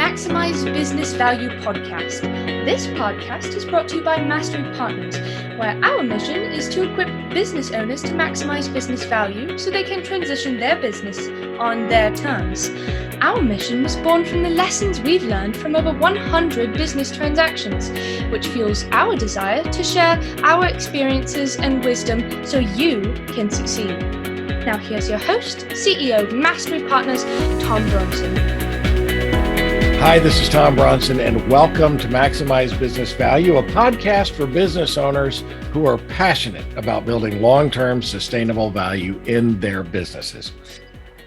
Maximize Business Value podcast. This podcast is brought to you by Mastery Partners, where our mission is to equip business owners to maximize business value so they can transition their business on their terms. Our mission was born from the lessons we've learned from over 100 business transactions, which fuels our desire to share our experiences and wisdom so you can succeed. Now here's your host, CEO of Mastery Partners, Tom Bronson. Hi, this is Tom Bronson, and welcome to Maximize Business Value, a podcast for business owners who are passionate about building long-term sustainable value in their businesses.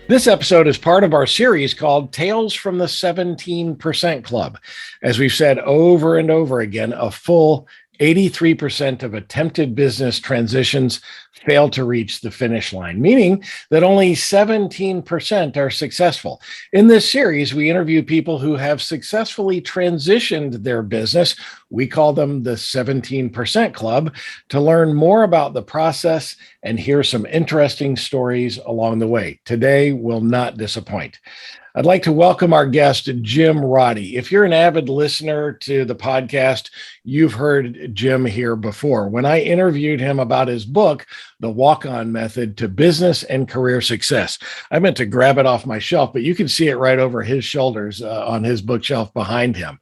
This episode is part of our series called Tales from the 17% Club. As we've said over and over again, a full 83% of attempted business transitions fail to reach the finish line, meaning that only 17% are successful. In this series, we interview people who have successfully transitioned their business. We call them the 17% Club, to learn more about the process and hear some interesting stories along the way. Today will not disappoint. I'd like to welcome our guest, Jim Roddy. If you're an avid listener to the podcast, you've heard Jim here before. When I interviewed him about his book, The Walk-On Method to Business and Career Success, I meant to grab it off my shelf, but you can see it right over his shoulders on his bookshelf behind him.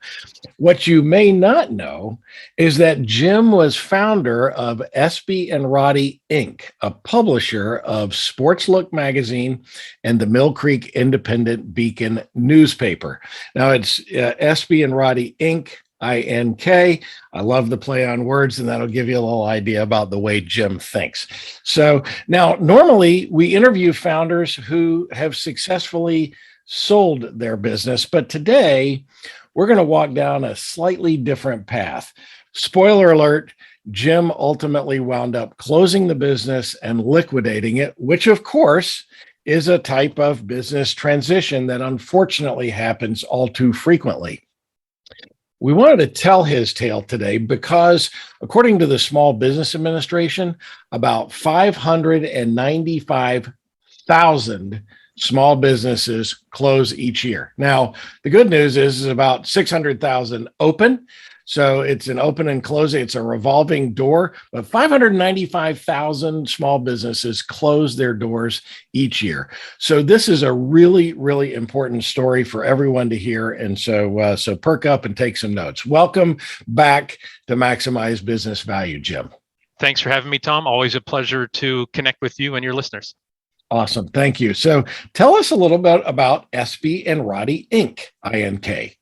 What you may not know is that Jim was founder of Espy and Roddy, Inc., a publisher of Sports Look magazine and the Mill Creek Independent Beacon newspaper. Now it's Espy and Roddy, Inc., I-N-K. I love the play on words, and that'll give you a little idea about the way Jim thinks. So now, normally we interview founders who have successfully sold their business, but today we're going to walk down a slightly different path. Spoiler alert, Jim ultimately wound up closing the business and liquidating it, which of course is a type of business transition that unfortunately happens all too frequently. We wanted to tell his tale today because, according to the Small Business Administration, about 595,000 small businesses close each year. Now, the good news is about 600,000 open. So it's an open and closing. It's a revolving door, but 595,000 small businesses close their doors each year. So this is a really, really important story for everyone to hear. And so perk up and take some notes. Welcome back to Maximize Business Value, Jim. Thanks for having me, Tom. Always a pleasure to connect with you and your listeners. Awesome. Thank you. So tell us a little bit about Espy and Roddy, Inc., I-N-K.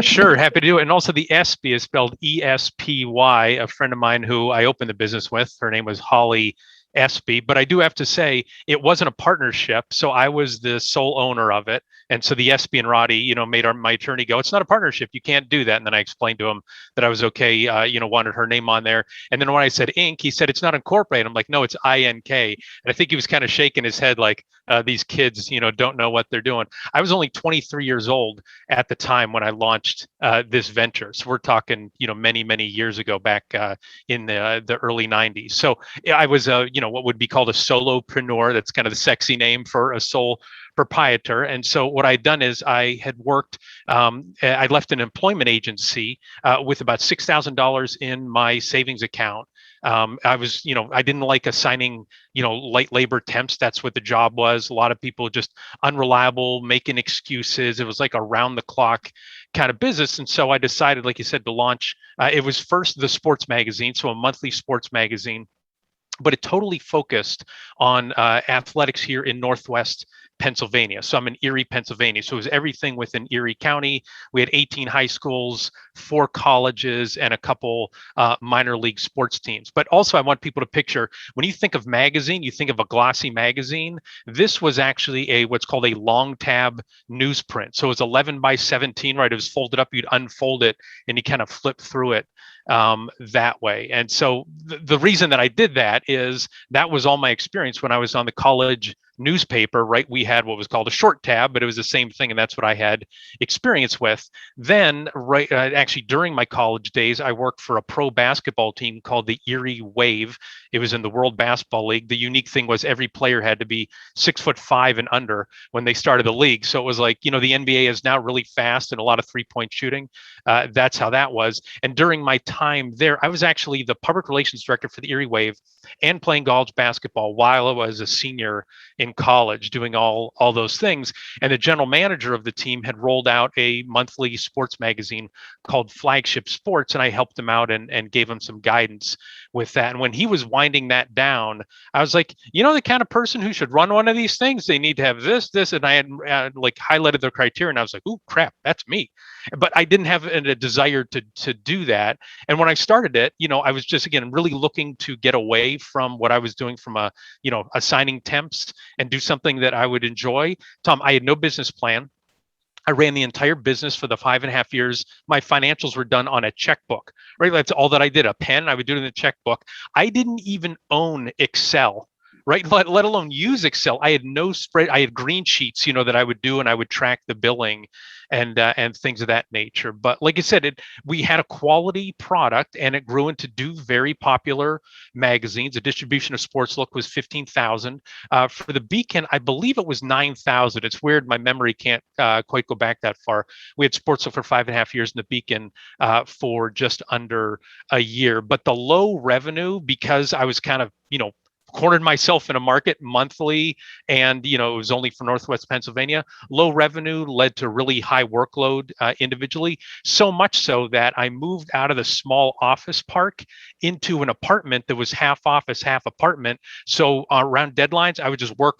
Sure, happy to do it. And also the Espy is spelled E-S-P-Y. A friend of mine who I opened the business with, her name was Holly Espy, but I do have to say it wasn't a partnership. So I was the sole owner of it. And so the Espy and Roddy, made my attorney go, it's not a partnership. You can't do that. And then I explained to him that I was okay, wanted her name on there. And then when I said Inc., he said, it's not incorporated. I'm like, no, it's I-N-K. And I think he was kind of shaking his head like these kids, don't know what they're doing. I was only 23 years old at the time when I launched this venture. So we're talking, many, many years ago, back in the early 90s. So I was, what would be called a solopreneur. That's kind of the sexy name for a sole proprietor. And so what I'd done is I had worked, I left an employment agency with about $6,000 in my savings account. I was, I didn't like assigning, light labor temps. That's what the job was. A lot of people just unreliable, making excuses. It was like a round the clock kind of business. And so I decided, like you said, to launch, it was first the sports magazine. So a monthly sports magazine, but it totally focused on athletics here in Northwest Pennsylvania. So I'm in Erie, Pennsylvania. So it was everything within Erie County. We had 18 high schools, 4 colleges, and a couple minor league sports teams. But also I want people to picture, when you think of magazine, you think of a glossy magazine. This was actually what's called a long tab newsprint. So it was 11 by 17, right? It was folded up. You'd unfold it and you kind of flip through it that way. And so the reason that I did that is that was all my experience when I was on the college newspaper, right, we had what was called a short tab, but it was the same thing, and that's what I had experience with. Then, right, actually during my college days, I worked for a pro basketball team called the Erie Wave. It was in the World Basketball League. The unique thing was every player had to be 6'5" and under when they started the league. So it was like, the NBA is now really fast and a lot of 3-point shooting. That's how that was. And during my time there, I was actually the public relations director for the Erie Wave and playing college basketball while I was a senior in college, doing all those things. And the general manager of the team had rolled out a monthly sports magazine called Flagship Sports, and I helped him out and gave him some guidance with that. And when he was winding that down, I was like, the kind of person who should run one of these things, they need to have this, and I had like highlighted the criteria, and I was like, oh crap, that's me. But I didn't have a desire to do that. And when I started it, I was just, again, really looking to get away from what I was doing from assigning temps and do something that I would enjoy. Tom, I had no business plan. I ran the entire business for the 5.5 years. My financials were done on a checkbook, right? That's all that I did. A pen, I would do it in the checkbook. I didn't even own Excel, right? Let alone use Excel. I had no spread. I had green sheets, that I would do, and I would track the billing and things of that nature. But like I said, we had a quality product, and it grew into two very popular magazines. The distribution of Sports Look was 15,000. For the Beacon, I believe it was 9,000. It's weird, my memory can't quite go back that far. We had Sports Look for 5.5 years, and the Beacon for just under a year. But the low revenue, because I was kind of cornered myself in a market monthly, and it was only for Northwest Pennsylvania. Low revenue led to really high workload individually, so much so that I moved out of the small office park into an apartment that was half office, half apartment. So around deadlines, I would just work,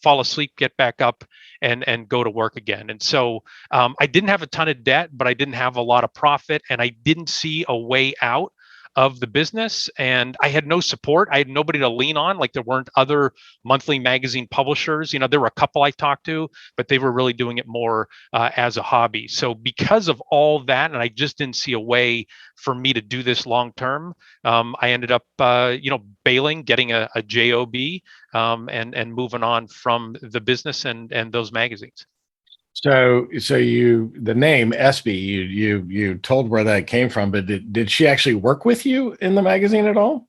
fall asleep, get back up, and go to work again. And so I didn't have a ton of debt, but I didn't have a lot of profit, and I didn't see a way out of the business, and I had no support. I had nobody to lean on. Like, there weren't other monthly magazine publishers. There were a couple I talked to, but they were really doing it more as a hobby. So because of all that, and I just didn't see a way for me to do this long term, I ended up bailing, getting a job, and moving on from the business and those magazines. So the name Espy, you told where that came from, but did she actually work with you in the magazine at all?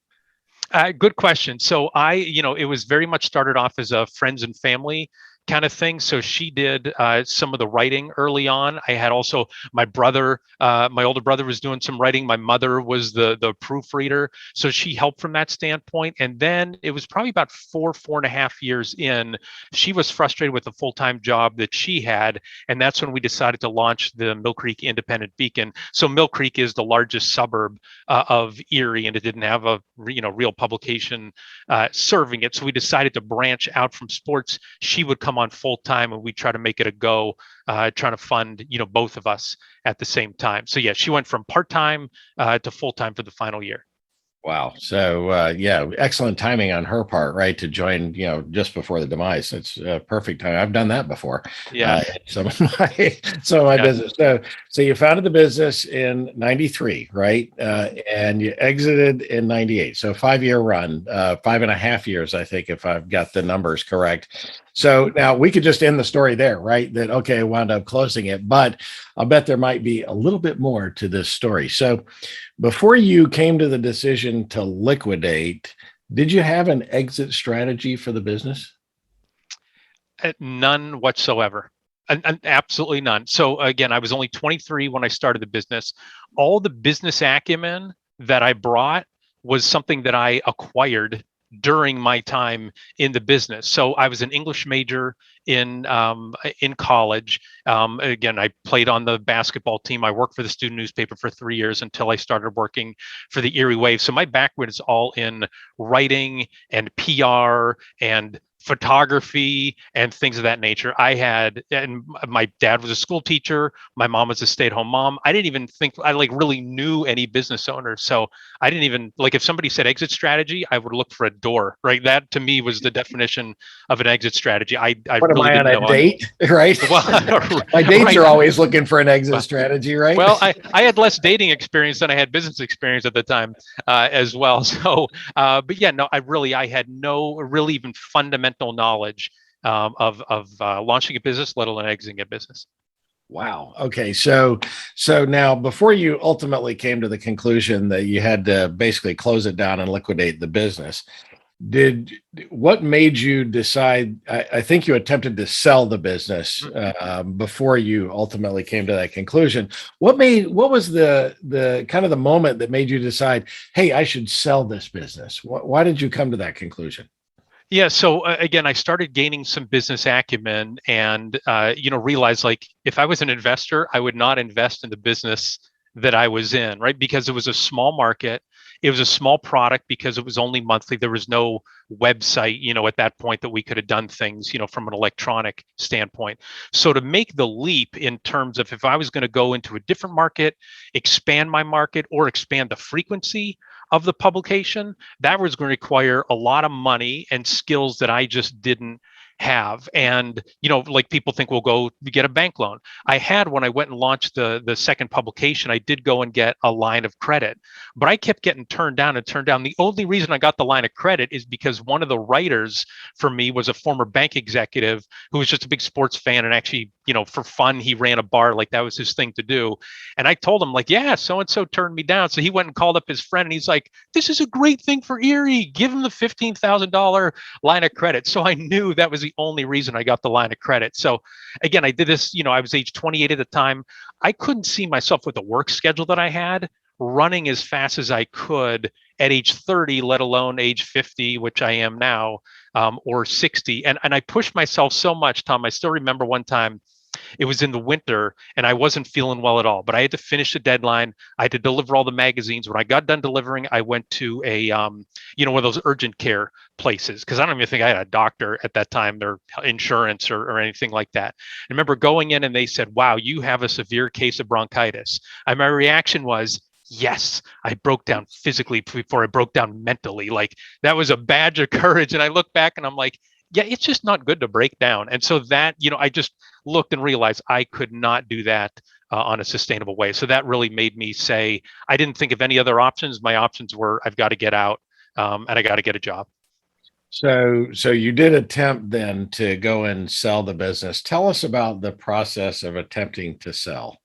Good question. So it was very much started off as a friends and family kind of thing. So she did some of the writing early on. I had also my brother, my older brother was doing some writing. My mother was the proofreader. So she helped from that standpoint. And then it was probably about 4.5 years in, she was frustrated with the full-time job that she had. And that's when we decided to launch the Mill Creek Independent Beacon. So Mill Creek is the largest suburb of Erie, and it didn't have a real publication serving it. So we decided to branch out from sports. She would come on full time, and we try to make it a go, trying to fund both of us at the same time. So yeah, she went from part-time to full-time for the final year. Wow. So excellent timing on her part, right? To join, just before the demise. It's perfect time. I've done that before. Yeah. Some of my business. So you founded the business in 93, right? And you exited in 98. So 5-year run, 5.5 years, I think, if I've got the numbers correct. So now we could just end the story there, right? That, okay, I wound up closing it, but I'll bet there might be a little bit more to this story. So before you came to the decision to liquidate, did you have an exit strategy for the business? None whatsoever. Absolutely none. So again, I was only 23 when I started the business. All the business acumen that I brought was something that I acquired during my time in the business. So I was an English major in college. Again, I played on the basketball team. I worked for the student newspaper for 3 years until I started working for the Erie Wave. So my background is all in writing and PR and photography and things of that nature. And my dad was a school teacher. My mom was a stay-at-home mom. I didn't even think I really knew any business owners. So I didn't even, if somebody said exit strategy, I would look for a door, right? That to me was the definition of an exit strategy. I really didn't know. Date, right? Well, my dates are always looking for an exit strategy, right? Well, I had less dating experience than I had business experience at the time as well. So, but yeah, no, I had no really even fundamental fundamental knowledge of launching a business, let alone exiting a business. Wow. Okay. So now before you ultimately came to the conclusion that you had to basically close it down and liquidate the business, did what made you decide? I think you attempted to sell the business before you ultimately came to that conclusion. What was the kind of the moment that made you decide, hey, I should sell this business? Why did you come to that conclusion? Yeah. So again, I started gaining some business acumen, and realized like if I was an investor, I would not invest in the business that I was in, right? Because it was a small market. It was a small product because it was only monthly. There was no website, at that point that we could have done things, from an electronic standpoint. So to make the leap in terms of if I was going to go into a different market, expand my market, or expand the frequency of the publication, that was going to require a lot of money and skills that I just didn't have. And like people think we'll go get a bank loan. I had, when I went and launched the second publication, I did go and get a line of credit, but I kept getting turned down and turned down. The only reason I got the line of credit is because one of the writers for me was a former bank executive who was just a big sports fan, and actually, for fun, he ran a bar, like that was his thing to do. And I told him, like, yeah, so and so turned me down. So he went and called up his friend, and he's like, this is a great thing for Erie, give him the $15,000 line of credit. So I knew that was the only reason I got the line of credit. So again, I did this, I was age 28 at the time. I couldn't see myself with the work schedule that I had running as fast as I could at age 30, let alone age 50, which I am now, or 60. And I pushed myself so much, Tom. I still remember one time, it was in the winter and I wasn't feeling well at all, but I had to finish the deadline. I had to deliver all the magazines. When I got done delivering, I went to a, one of those urgent care places, because I don't even think I had a doctor at that time, their insurance or anything like that. I remember going in and they said, wow, you have a severe case of bronchitis. And my reaction was, yes, I broke down physically before I broke down mentally. Like that was a badge of courage. And I look back and I'm like, yeah, it's just not good to break down. And so that, I just looked and realized I could not do that on a sustainable way. So that really made me say, I didn't think of any other options. My options were, I've got to get out and I got to get a job. So you did attempt then to go and sell the business. Tell us about the process of attempting to sell.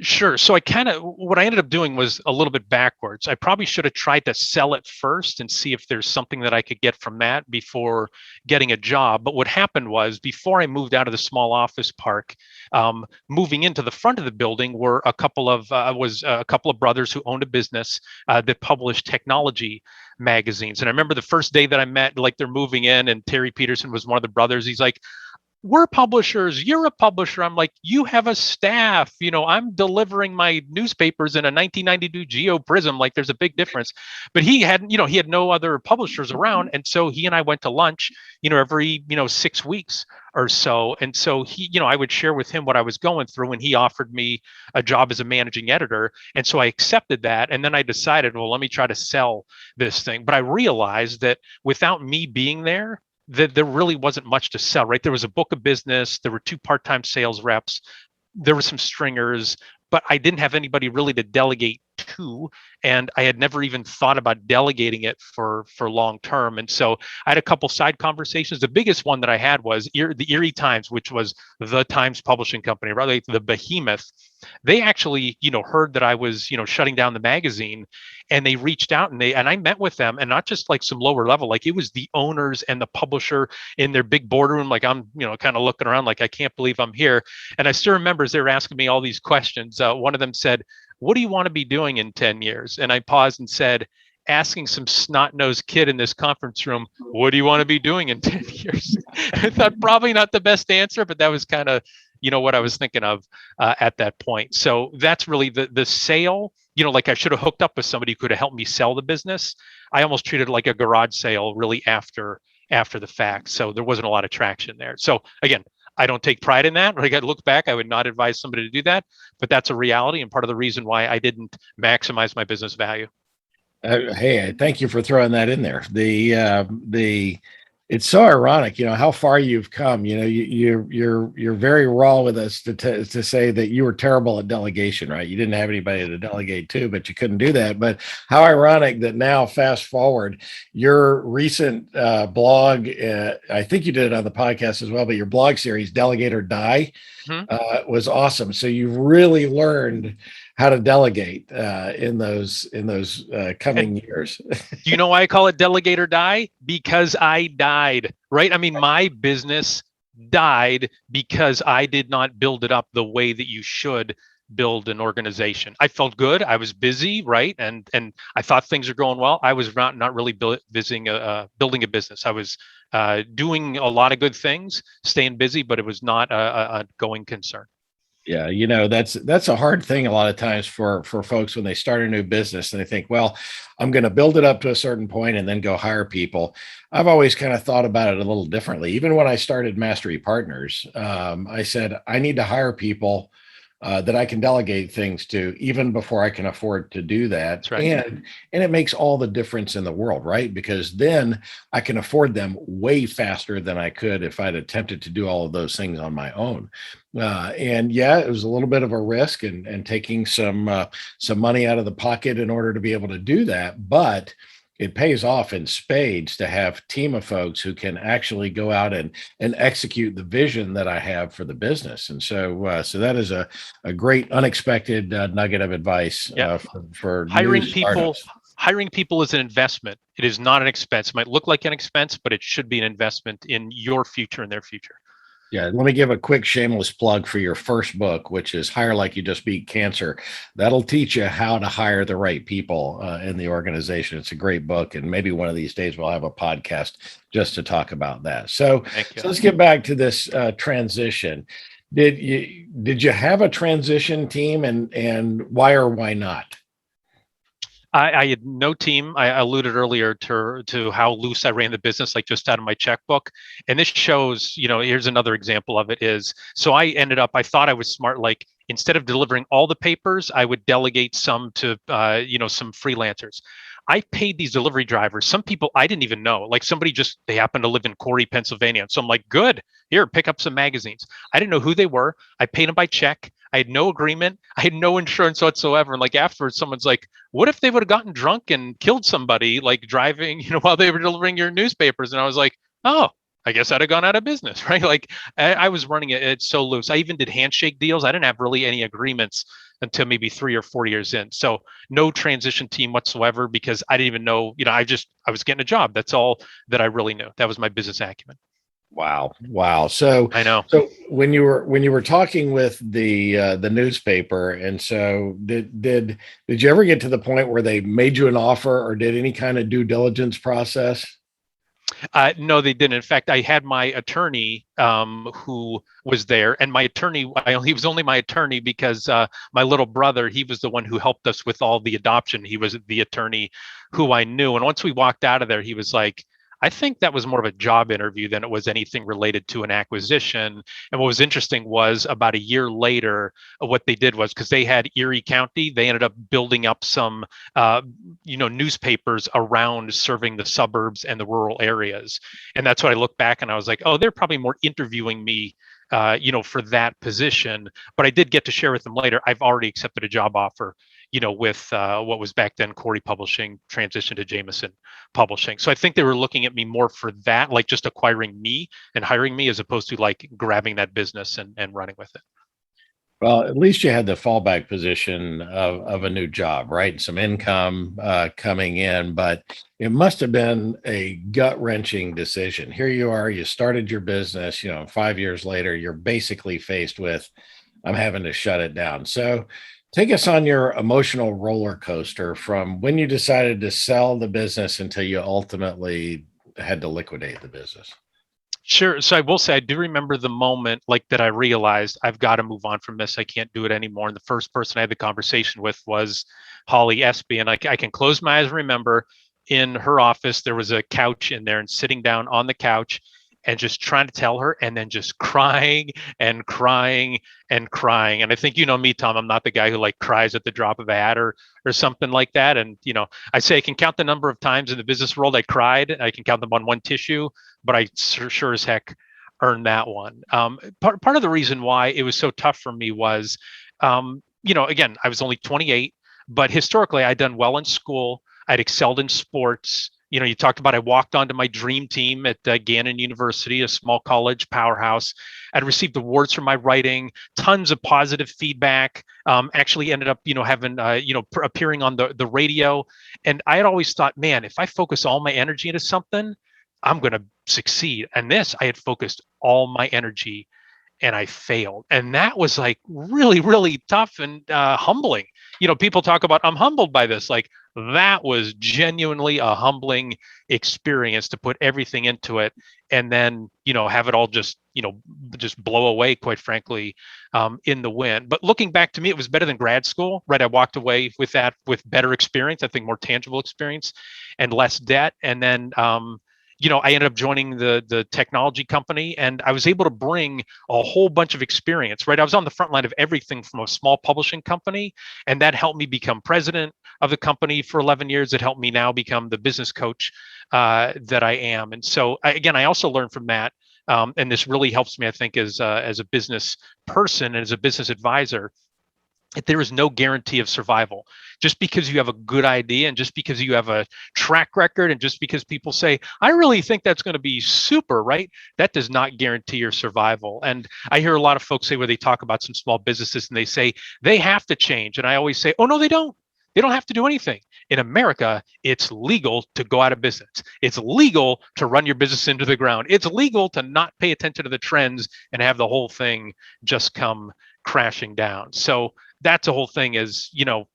Sure. So what I ended up doing was a little bit backwards. I probably should have tried to sell it first and see if there's something that I could get from that before getting a job. But what happened was, before I moved out of the small office park, moving into the front of the building were a couple of brothers who owned a business that published technology magazines. And I remember the first day that I met, like they're moving in, and Terry Peterson was one of the brothers. He's like, we're publishers, you're a publisher. I'm like, you have a staff. I'm delivering my newspapers in a 1992 Geo Prism. Like, there's a big difference. But he had no other publishers around. And so he and I went to lunch, every, 6 weeks or so. And so he, I would share with him what I was going through, and he offered me a job as a managing editor. And so I accepted that. And then I decided, well, let me try to sell this thing. But I realized that without me being there, that there really wasn't much to sell, right? There was a book of business, there were 2 part-time sales reps, there were some stringers, but I didn't have anybody really to delegate to, and I had never even thought about delegating it for long term. And so I had a couple side conversations. The biggest one that I had was the Erie Times, which was the Times publishing company, right? The behemoth. They actually, heard that I was, shutting down the magazine, and they reached out, and I met with them, and not just like some lower level, like it was the owners and the publisher in their big boardroom. Like I'm, kind of looking around like, I can't believe I'm here. And I still remember as they were asking me all these questions, one of them said, what do you want to be doing in 10 years? And I paused and said, asking some snot-nosed kid in this conference room, what do you want to be doing in 10 years? I thought probably not the best answer, but that was kind of, what I was thinking of at that point. So that's really the sale, like I should have hooked up with somebody who could have helped me sell the business. I almost treated it like a garage sale really after the fact. So there wasn't a lot of traction there. So again, I don't take pride in that. When I look back, I would not advise somebody to do that, but that's a reality and part of the reason why I didn't maximize my business value. Hey, thank you for throwing that in there. The It's so ironic, how far you've come. You're very raw with us to say that you were terrible at delegation, right? You didn't have anybody to delegate to, but you couldn't do that. But how ironic that now, fast forward, your recent blog, I think you did it on the podcast as well, but your blog series, Delegate or Die, Mhm. was awesome. So you've really learned how to delegate in those And coming years. do you know why I call it delegate or die? Because I died, right? I mean, my business died because I did not build it up the way that you should build an organization. I felt good. I was busy, right? And I thought things are going well. I was not really building a business. I was doing a lot of good things, staying busy, but it was not a going concern. Yeah, that's a hard thing a lot of times for folks when they start a new business and they think, well, I'm going to build it up to a certain point and then go hire people. I've always kind of thought about it a little differently. Even when I started Mastery Partners, I said I need to hire people that I can delegate things to, even before I can afford to do that. That's right. And it makes all the difference in the world, right? Because then I can afford them way faster than I could if I'd attempted to do all of those things on my own. And yeah, it was a little bit of a risk and taking some money out of the pocket in order to be able to do that, but it pays off in spades to have a team of folks who can actually go out and execute the vision that I have for the business. And so that is a great unexpected nugget of advice Yeah. for new hiring people startups. hiring people is an investment. It is not an expense. It might look like an expense, but it should be an investment in your future and their future. Yeah, let me give a quick shameless plug for your first book, which is Hire Like You Just Beat Cancer. That'll teach you how to hire the right people in the organization. It's a great book, and maybe one of these days we'll have a podcast just to talk about that. So let's get back to this transition. Did you have a transition team, and why or why not? I had no team. I alluded earlier to how loose I ran the business, like just out of my checkbook. And this shows, here's another example of it is, so I thought I was smart. Like instead of delivering all the papers, I would delegate some to, some freelancers. I paid these delivery drivers, some people I didn't even know, like they happened to live in Corey, Pennsylvania. So I'm like, good, here, pick up some magazines. I didn't know who they were. I paid them by check. I had no agreement. I had no insurance whatsoever. And like afterwards, someone's like, what if they would have gotten drunk and killed somebody, like driving, while they were delivering your newspapers? And I was like, oh, I guess I'd have gone out of business, right? Like I was running it so loose. I even did handshake deals. I didn't have really any agreements until maybe 3 or 4 years in. So no transition team whatsoever because I didn't even know, I was getting a job. That's all that I really knew. That was my business acumen. Wow. So I know. So when you were talking with the newspaper, and so did you ever get to the point where they made you an offer or did any kind of due diligence process? No, they didn't. In fact, I had my attorney who was there, and my attorney, he was only my attorney because my little brother, he was the one who helped us with all the adoption. He was the attorney who I knew. And once we walked out of there, he was like, I think that was more of a job interview than it was anything related to an acquisition. And what was interesting was about a year later, what they did was because they had Erie County, they ended up building up some, newspapers around serving the suburbs and the rural areas. And that's what I look back and I was like, oh, they're probably more interviewing me for that position. But I did get to share with them later. I've already accepted a job offer, with what was back then Corey Publishing, transitioned to Jameson Publishing. So I think they were looking at me more for that, like just acquiring me and hiring me as opposed to like grabbing that business and running with it. Well, at least you had the fallback position of a new job, right? Some income coming in, but it must have been a gut-wrenching decision. Here you are, you started your business, 5 years later, you're basically faced with, I'm having to shut it down. So take us on your emotional roller coaster from when you decided to sell the business until you ultimately had to liquidate the business. Sure. So I will say I do remember the moment like that I realized I've got to move on from this. I can't do it anymore. And the first person I had the conversation with was Holly Espy. And I can close my eyes and remember in her office, there was a couch in there and sitting down on the couch. and just trying to tell her, and then just crying and crying and crying. And I think, you know me, Tom, I'm not the guy who like cries at the drop of a hat or something like that. And, you know, I say I can count the number of times in the business world I cried. I can count them on one tissue, but I sure as heck earned that one. Part of the reason why it was so tough for me was, you know, again, I was only 28, but historically I'd done well in school. I'd excelled in sports. You know, you talked about I walked onto my dream team at Gannon University, a small college powerhouse. I'd received awards for my writing, tons of positive feedback. Actually ended up, you know, having, you know, appearing on the radio. And I had always thought, man, if I focus all my energy into something, I'm going to succeed. And this, I had focused all my energy and I failed. And that was like really, really tough and humbling. You know, people talk about, I'm humbled by this. Like, that was genuinely a humbling experience to put everything into it and then, you know, have it all just, you know, just blow away, quite frankly, in the wind. But looking back, to me, it was better than grad school, right? I walked away with that, with better experience, I think more tangible experience and less debt. And then, you know, I ended up joining the technology company, and I was able to bring a whole bunch of experience, right? I was on the front line of everything from a small publishing company, and that helped me become president of the company for 11 years. It helped me now become the business coach that I am. And so, again, I also learned from that. And this really helps me, I think, as a business person and as a business advisor. There is no guarantee of survival. Just because you have a good idea and just because you have a track record and just because people say, I really think that's going to be super, right? That does not guarantee your survival. And I hear a lot of folks say, where they talk about some small businesses and they say they have to change. And I always say, oh, no, they don't. They don't have to do anything. In America, it's legal to go out of business. It's legal to run your business into the ground. It's legal to not pay attention to the trends and have the whole thing just come crashing down. So that's the whole thing is, you know,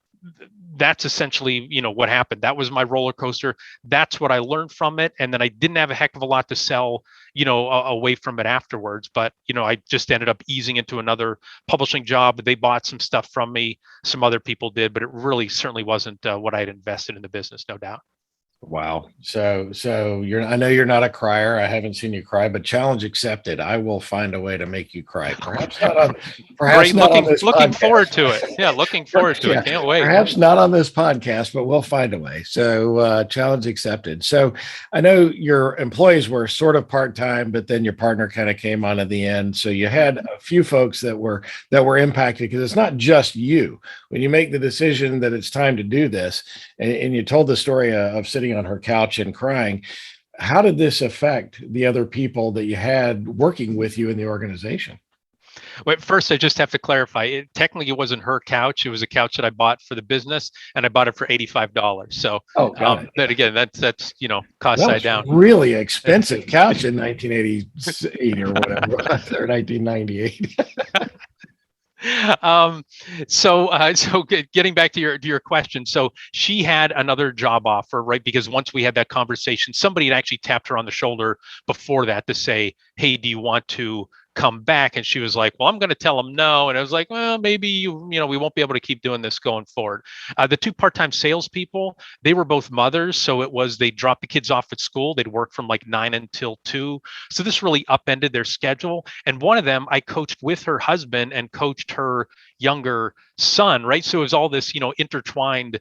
that's essentially, you know, what happened. That was my roller coaster. That's what I learned from it. And then I didn't have a heck of a lot to sell, you know, away from it afterwards. But, you know, I just ended up easing into another publishing job. They bought some stuff from me. Some other people did, but it really certainly wasn't what I'd invested in the business, no doubt. Wow. So I know you're not a crier. I haven't seen you cry, but challenge accepted. I will find a way to make you cry. Perhaps not on, perhaps Great. not on this Looking podcast. forward to it. Yeah. Looking forward to it. Can't wait. Perhaps not on this podcast, but we'll find a way. So challenge accepted. So I know your employees were sort of part-time, but then your partner kind of came on at the end. So you had a few folks that were impacted, because it's not just you. When you make the decision that it's time to do this, and you told the story of sitting on her couch and crying, how did this affect the other people that you had working with you in the organization? Well, first, I just have to clarify. Technically, it wasn't her couch. It was a couch that I bought for the business, and I bought it for $85. So, that again, that's you know, cost side down. Really expensive couch in 1988 or whatever, or 1998. So getting back to your question, so she had another job offer, right? Because once we had that conversation, somebody had actually tapped her on the shoulder before that to say, hey, do you want to come back? And she was like, well, I'm going to tell him no. And I was like, well, maybe you know, we won't be able to keep doing this going forward. The two part-time salespeople, they were both mothers. So it was, they dropped the kids off at school. They'd work from like 9 until 2. So this really upended their schedule. And one of them, I coached with her husband and coached her younger son, right? So it was all this, you know, intertwined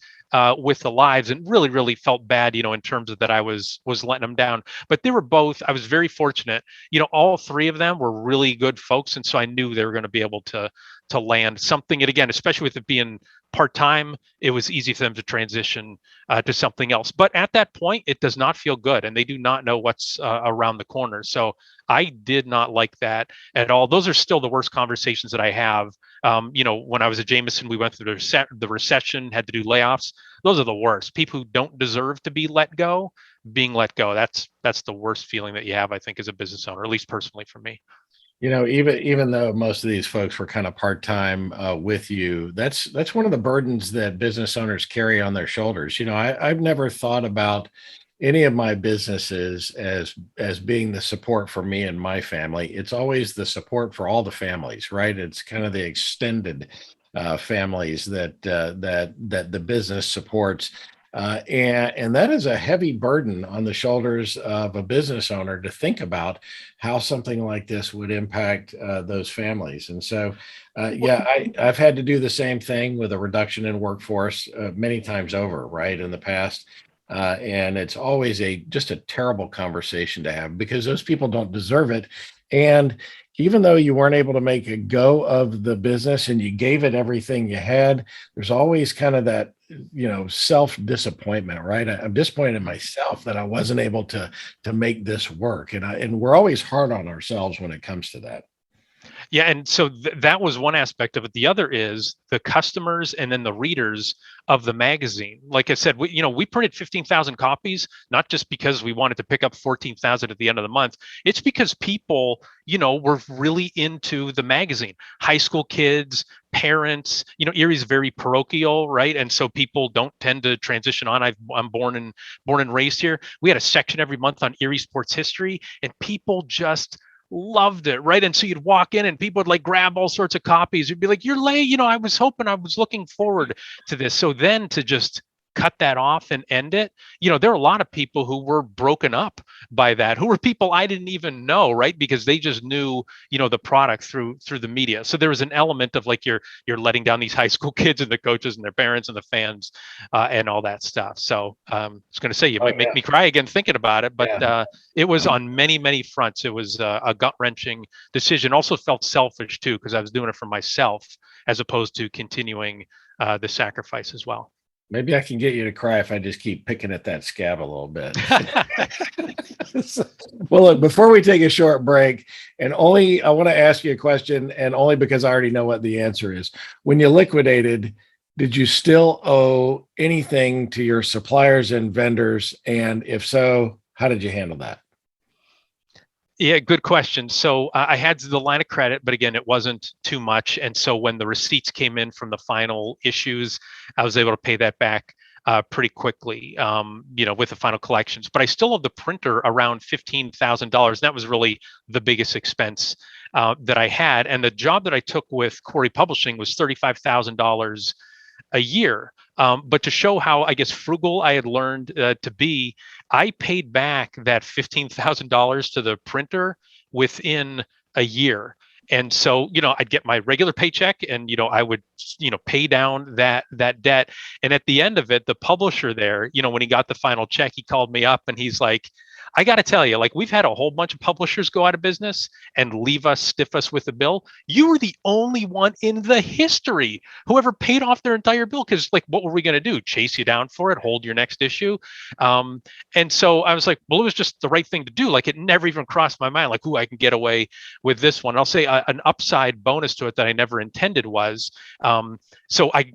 with the lives, and really, really felt bad, you know, in terms of that I was letting them down. But they were both, I was very fortunate, you know, all three of them were really good folks. And so I knew they were going to be able to land something. And again, especially with it being part-time, it was easy for them to transition to something else. But at that point, it does not feel good, and they do not know what's around the corner. So I did not like that at all. Those are still the worst conversations that I have. You know, when I was at Jameson, we went through the recession, had to do layoffs. Those are the worst. People who don't deserve to be let go, being let go. That's the worst feeling that you have, I think, as a business owner, at least personally for me. You know, even though most of these folks were kind of part-time with you, that's one of the burdens that business owners carry on their shoulders. You know, I've never thought about any of my businesses as being the support for me and my family. It's always the support for all the families, right? It's kind of the extended families that the business supports. And that is a heavy burden on the shoulders of a business owner to think about how something like this would impact those families. And so, I've had to do the same thing with a reduction in workforce many times over, right, in the past. And it's always just a terrible conversation to have because those people don't deserve it. And even though you weren't able to make a go of the business and you gave it everything you had, there's always kind of that, self disappointment, right? I'm disappointed in myself that I wasn't able to make this work. And we're always hard on ourselves when it comes to that. Yeah, and so that was one aspect of it. The other is the customers and then the readers of the magazine. Like I said, we printed 15,000 copies, not just because we wanted to pick up 14,000 at the end of the month. It's because people, were really into the magazine. High school kids, parents, Erie's very parochial, right? And so people don't tend to transition on. I'm born and raised here. We had a section every month on Erie sports history, and people just loved it, right? And so you'd walk in and people would like grab all sorts of copies. You'd be like, "You're late, I was looking forward to this." So then to just cut that off and end it, there are a lot of people who were broken up by that, who were people I didn't even know, right? Because they just knew, the product through the media. So there was an element of like you're letting down these high school kids and the coaches and their parents and the fans and all that stuff. So I was going to say, you might make me cry again thinking about it, but it was on many fronts. It was a gut-wrenching decision. Also felt selfish too, because I was doing it for myself as opposed to continuing the sacrifice as well. Maybe I can get you to cry if I just keep picking at that scab a little bit. Well, look, before we take a short break, I want to ask you a question, and only because I already know what the answer is. When you liquidated, did you still owe anything to your suppliers and vendors? And if so, how did you handle that? Yeah, good question. So I had the line of credit, but again, it wasn't too much. And so when the receipts came in from the final issues, I was able to pay that back pretty quickly, with the final collections. But I still owe the printer around $15,000. That was really the biggest expense that I had. And the job that I took with Corey Publishing was $35,000 a year. But to show how, I guess, frugal I had learned to be, I paid back that $15,000 to the printer within a year. And so, I'd get my regular paycheck and, I would, pay down that debt. And at the end of it, the publisher there, when he got the final check, he called me up and he's like, "I got to tell you, like, we've had a whole bunch of publishers go out of business and stiff us with the bill. You were the only one in the history who ever paid off their entire bill. Because, like, what were we going to do? Chase you down for it? Hold your next issue?" And so I was like, well, it was just the right thing to do. Like, it never even crossed my mind, like, "Ooh, I can get away with this one." I'll say an upside bonus to it that I never intended was, so I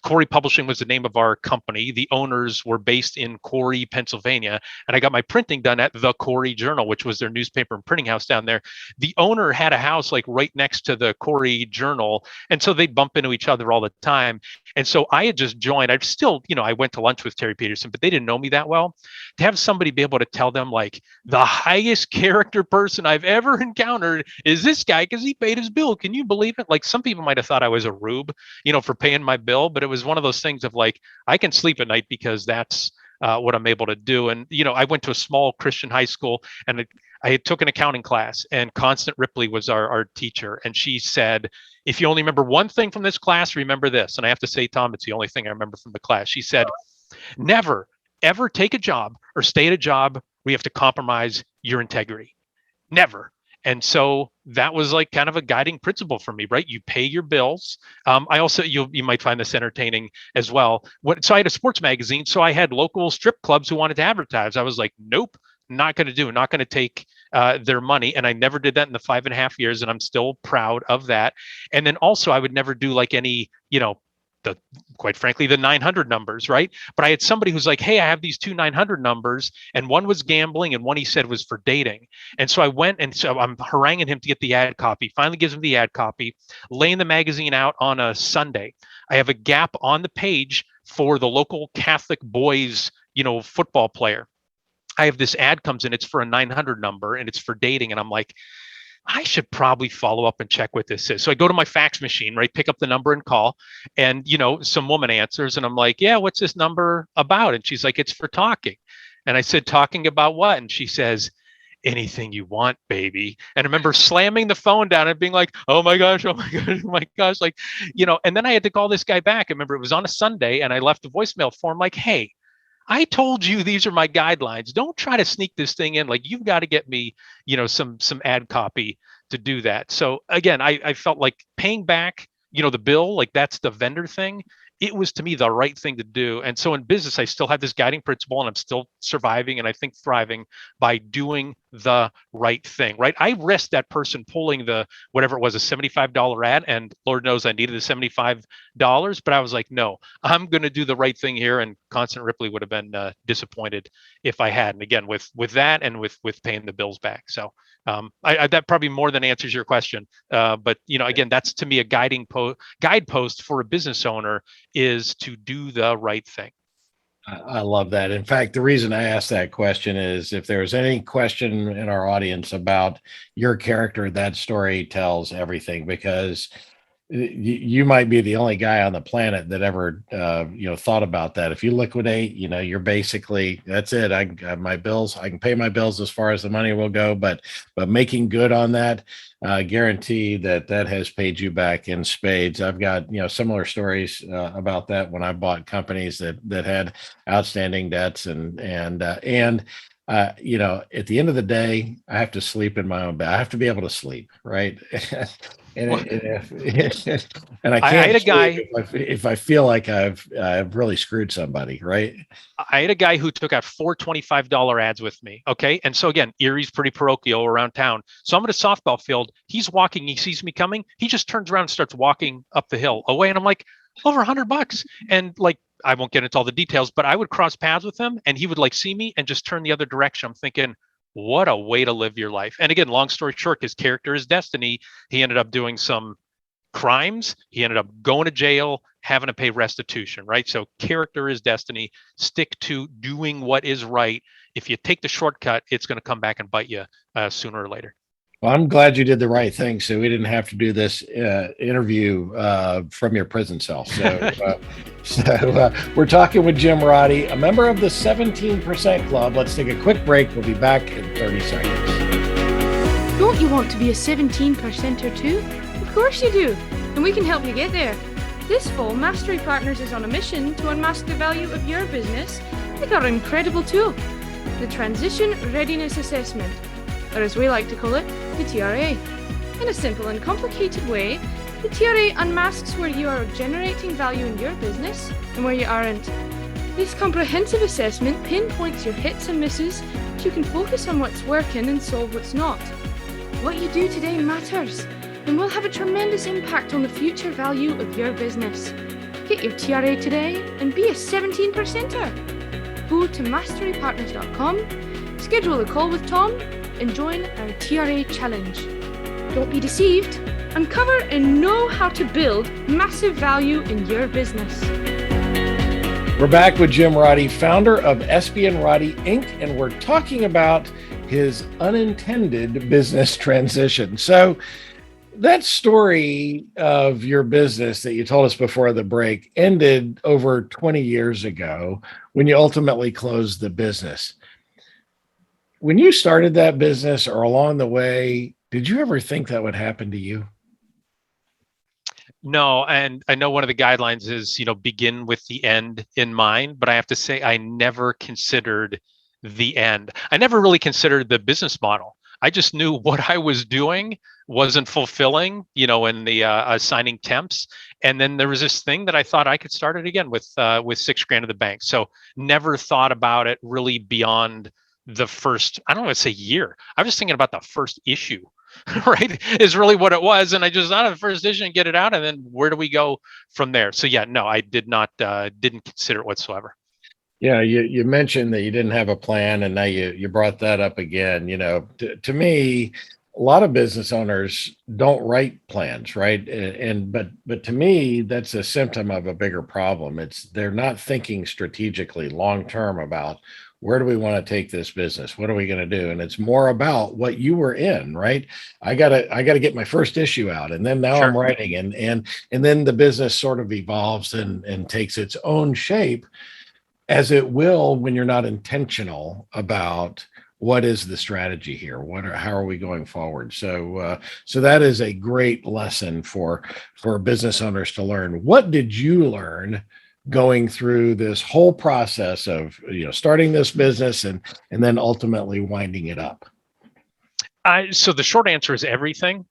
Corey Publishing was the name of our company. The owners were based in Corey, Pennsylvania, and I got my printing done at the Corey Journal, which was their newspaper and printing house down there. The owner had a house like right next to the Corey Journal, and so they'd bump into each other all the time. And so I had just joined. I've still, I went to lunch with Terry Peterson, but they didn't know me that well. To have somebody be able to tell them, like, the highest character person I've ever encountered is this guy because he paid his bill. Can you believe it? Like, some people might have thought I was a rube, for paying my bill, but it was one of those things of like, I can sleep at night because that's what I'm able to do. And, I went to a small Christian high school, and I had took an accounting class, and Constant Ripley was our teacher. And she said, "If you only remember one thing from this class, remember this." And I have to say, Tom, it's the only thing I remember from the class. She said, "Never, ever take a job or stay at a job where you have to compromise your integrity. Never." And so that was like kind of a guiding principle for me, right? You pay your bills. I also, you might find this entertaining as well. So I had a sports magazine. So I had local strip clubs who wanted to advertise. I was like, nope, not going to take their money. And I never did that in the 5.5 years. And I'm still proud of that. And then also I would never do like any, quite frankly, the 900 numbers, right? But I had somebody who's like, "Hey, I have these two 900 numbers, and one was gambling, and one he said was for dating." And so I went, and so I'm haranguing him to get the ad copy. Finally gives him the ad copy, laying the magazine out on a Sunday. I have a gap on the page for the local Catholic boys, football player. I have this ad comes in, it's for a 900 number, and it's for dating. And I'm like, I should probably follow up and check what this is. So I go to my fax machine, right? Pick up the number and call. And, some woman answers and I'm like, yeah, what's this number about? And she's like, it's for talking. And I said, talking about what? And she says, anything you want, baby. And I remember slamming the phone down and being like, oh my gosh, oh my gosh, oh my gosh. Like, and then I had to call this guy back. I remember it was on a Sunday and I left a voicemail for him like, hey, I told you these are my guidelines. Don't try to sneak this thing in. Like you've got to get me, some ad copy to do that. So again, I felt like paying back, the bill, like that's the vendor thing. It was to me the right thing to do. And so in business, I still have this guiding principle and I'm still surviving and I think thriving by doing the right thing, right? I risked that person pulling the, whatever it was, a $75 ad. And Lord knows I needed the $75, but I was like, no, I'm going to do the right thing here. And Constant Ripley would have been disappointed if I hadn't, again, with that and with paying the bills back. So that probably more than answers your question. But again, that's to me a guidepost for a business owner is to do the right thing. I love that. In fact, the reason I asked that question is if there's any question in our audience about your character, that story tells everything, because you might be the only guy on the planet that ever, thought about that. If you liquidate, you're basically, that's it. I can pay my bills as far as the money will go, but making good on that, guarantee that has paid you back in spades. I've got, similar stories about that when I bought companies that had outstanding debts and at the end of the day, I have to sleep in my own bed. I have to be able to sleep, right? And I can't. I had a guy if I feel like I've really screwed somebody, right? I had a guy who took out 4 $25 ads with me. Okay. And so again, Erie's pretty parochial around town. So I'm at a softball field. He's walking, he sees me coming. He just turns around and starts walking up the hill away. And I'm like, over $100. And like, I won't get into all the details, but I would cross paths with him and he would like see me and just turn the other direction. I'm thinking, what a way to live your life. And again, long story short, his character is destiny. He ended up doing some crimes. He ended up going to jail, having to pay restitution, right? So character is destiny. Stick to doing what is right. If you take the shortcut, it's going to come back and bite you sooner or later. Well, I'm glad you did the right thing, so we didn't have to do this interview from your prison cell. So, we're talking with Jim Roddy, a member of the 17% Club. Let's take a quick break. We'll be back in 30 seconds. Don't you want to be a 17%er too? Of course you do, and we can help you get there. This fall, Mastery Partners is on a mission to unmask the value of your business with our incredible tool, the Transition Readiness Assessment, or as we like to call it, the TRA. In a simple and complicated way, the TRA unmasks where you are generating value in your business and where you aren't. This comprehensive assessment pinpoints your hits and misses so you can focus on what's working and solve what's not. What you do today matters and will have a tremendous impact on the future value of your business. Get your TRA today and be a 17%er. Go to masterypartners.com, schedule a call with Tom, and join our TRA challenge. Don't be deceived. Uncover and know how to build massive value in your business. We're back with Jim Roddy, founder of SB and Roddy Inc., and we're talking about his unintended business transition. So that story of your business that you told us before the break ended over 20 years ago when you ultimately closed the business. When you started that business or along the way, did you ever think that would happen to you? No, and I know one of the guidelines is, begin with the end in mind, but I have to say I never considered the end. I never really considered the business model. I just knew what I was doing wasn't fulfilling, in the assigning temps. And then there was this thing that I thought I could start it again with $6,000 in the bank. So never thought about it really beyond the first, I don't want to say year. I was thinking about the first issue, right? Is really what it was. And I just thought of the first issue and get it out. And then where do we go from there? So yeah, no, I didn't consider it whatsoever. Yeah, you mentioned that you didn't have a plan, and now you brought that up again. To me, a lot of business owners don't write plans, right? But to me, that's a symptom of a bigger problem. They're not thinking strategically long term about where do we want to take this business? What are we going to do? And it's more about what you were in, right? I gotta get my first issue out, and then now I'm Sure. writing, and then the business sort of evolves and takes its own shape, as it will when you're not intentional about what is the strategy here, how are we going forward. So that is a great lesson for business owners to learn. What did you learn going through this whole process of starting this business and then ultimately winding it up? So the short answer is everything,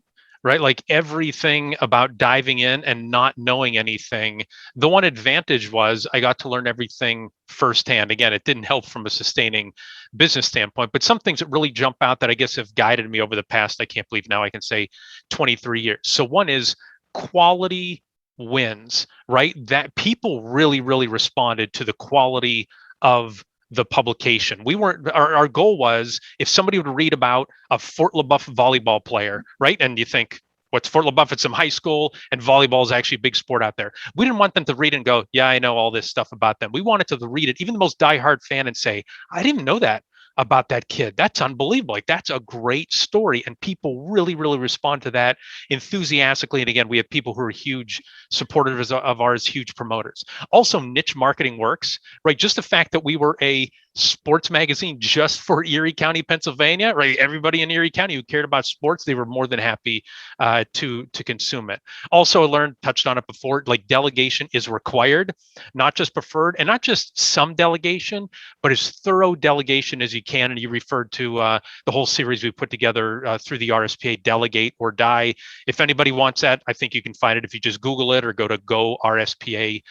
right? Like everything about diving in and not knowing anything. The one advantage was I got to learn everything firsthand. Again, it didn't help from a sustaining business standpoint, but some things that really jump out that I guess have guided me over the past, I can't believe now I can say 23 years. So one is quality wins, right? That people really, really responded to the quality of the publication. We weren't, our goal was if somebody would read about a Fort LaBeouf volleyball player, right? And you think, what's Fort LaBeouf? It's some high school, and volleyball is actually a big sport out there. We didn't want them to read and go, yeah, I know all this stuff about them. We wanted to read it, even the most diehard fan, and say, I didn't even know that about that kid. That's unbelievable. Like, that's a great story. And people really, really respond to that enthusiastically. And again, we have people who are huge supporters of ours, huge promoters. Also, niche marketing works, right? Just the fact that we were a sports magazine just for Erie County, Pennsylvania, right? Everybody in Erie County who cared about sports, they were more than happy to consume it. Also, I learned, touched on it before, like delegation is required, not just preferred, and not just some delegation, but as thorough delegation as you can. And you referred to the whole series we put together through the RSPA, Delegate or Die. If anybody wants that, I think you can find it if you just Google it or go to gorspa.org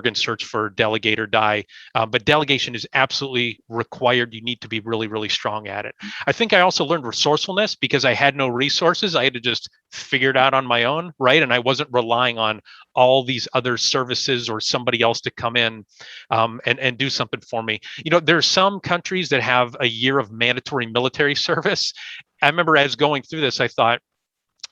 and search for Delegate or Die. But delegation is absolutely required. You need to be really, really strong at it. I think I also learned resourcefulness because I had no resources. I had to just figure it out on my own, right? And I wasn't relying on all these other services or somebody else to come in and do something for me. There are some countries that have a year of mandatory military service. I remember as going through this, I thought,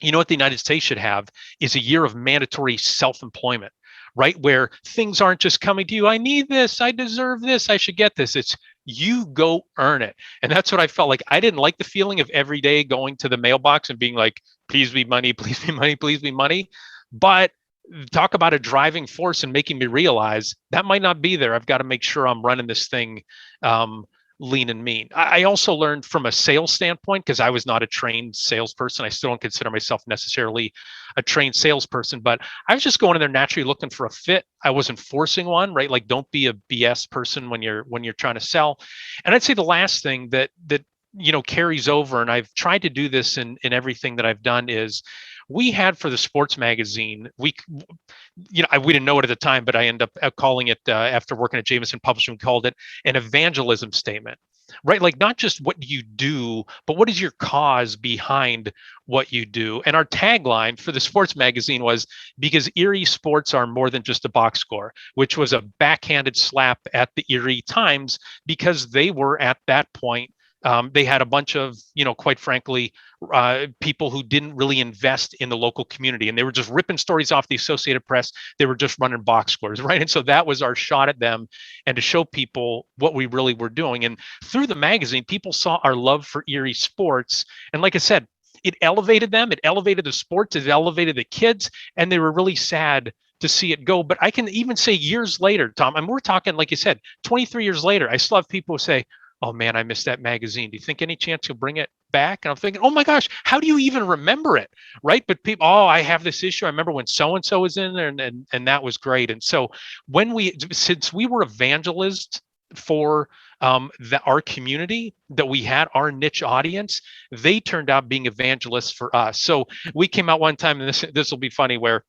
what the United States should have is a year of mandatory self-employment, right? Where things aren't just coming to you. I need this. I deserve this. I should get this. It's you go earn it. And that's what I felt like. I didn't like the feeling of every day going to the mailbox and being like, please be money, please be money, please be money. But talk about a driving force and making me realize that might not be there. I've got to make sure I'm running this thing lean and mean. I also learned from a sales standpoint, because I was not a trained salesperson. I still don't consider myself necessarily a trained salesperson, but I was just going in there naturally looking for a fit. I wasn't forcing one, right? Like, don't be a BS person when you're trying to sell. And I'd say the last thing that carries over, and I've tried to do this in everything that I've done, is we had for the sports magazine, we didn't know it at the time, but I ended up calling it, after working at Jameson Publishing, we called it an evangelism statement, right? Like, not just what you do, but what is your cause behind what you do? And our tagline for the sports magazine was, because Erie sports are more than just a box score, which was a backhanded slap at the Erie Times, because they were at that point, they had a bunch of, quite frankly, people who didn't really invest in the local community, and they were just ripping stories off the Associated Press. They were just running box scores, right? And so that was our shot at them, and to show people what we really were doing. And through the magazine, people saw our love for Erie sports. And like I said, it elevated them, it elevated the sports, it elevated the kids, and they were really sad to see it go. But I can even say years later, Tom, and we're talking, like you said, 23 years later, I still have people who say, oh man, I missed that magazine. Do you think any chance you'll bring it back? And I'm thinking, oh my gosh, how do you even remember it? Right? But people, oh, I have this issue. I remember when so-and-so was in there, and that was great. And so since we were evangelists for our community that we had, our niche audience, they turned out being evangelists for us. So we came out one time, and this will be funny, where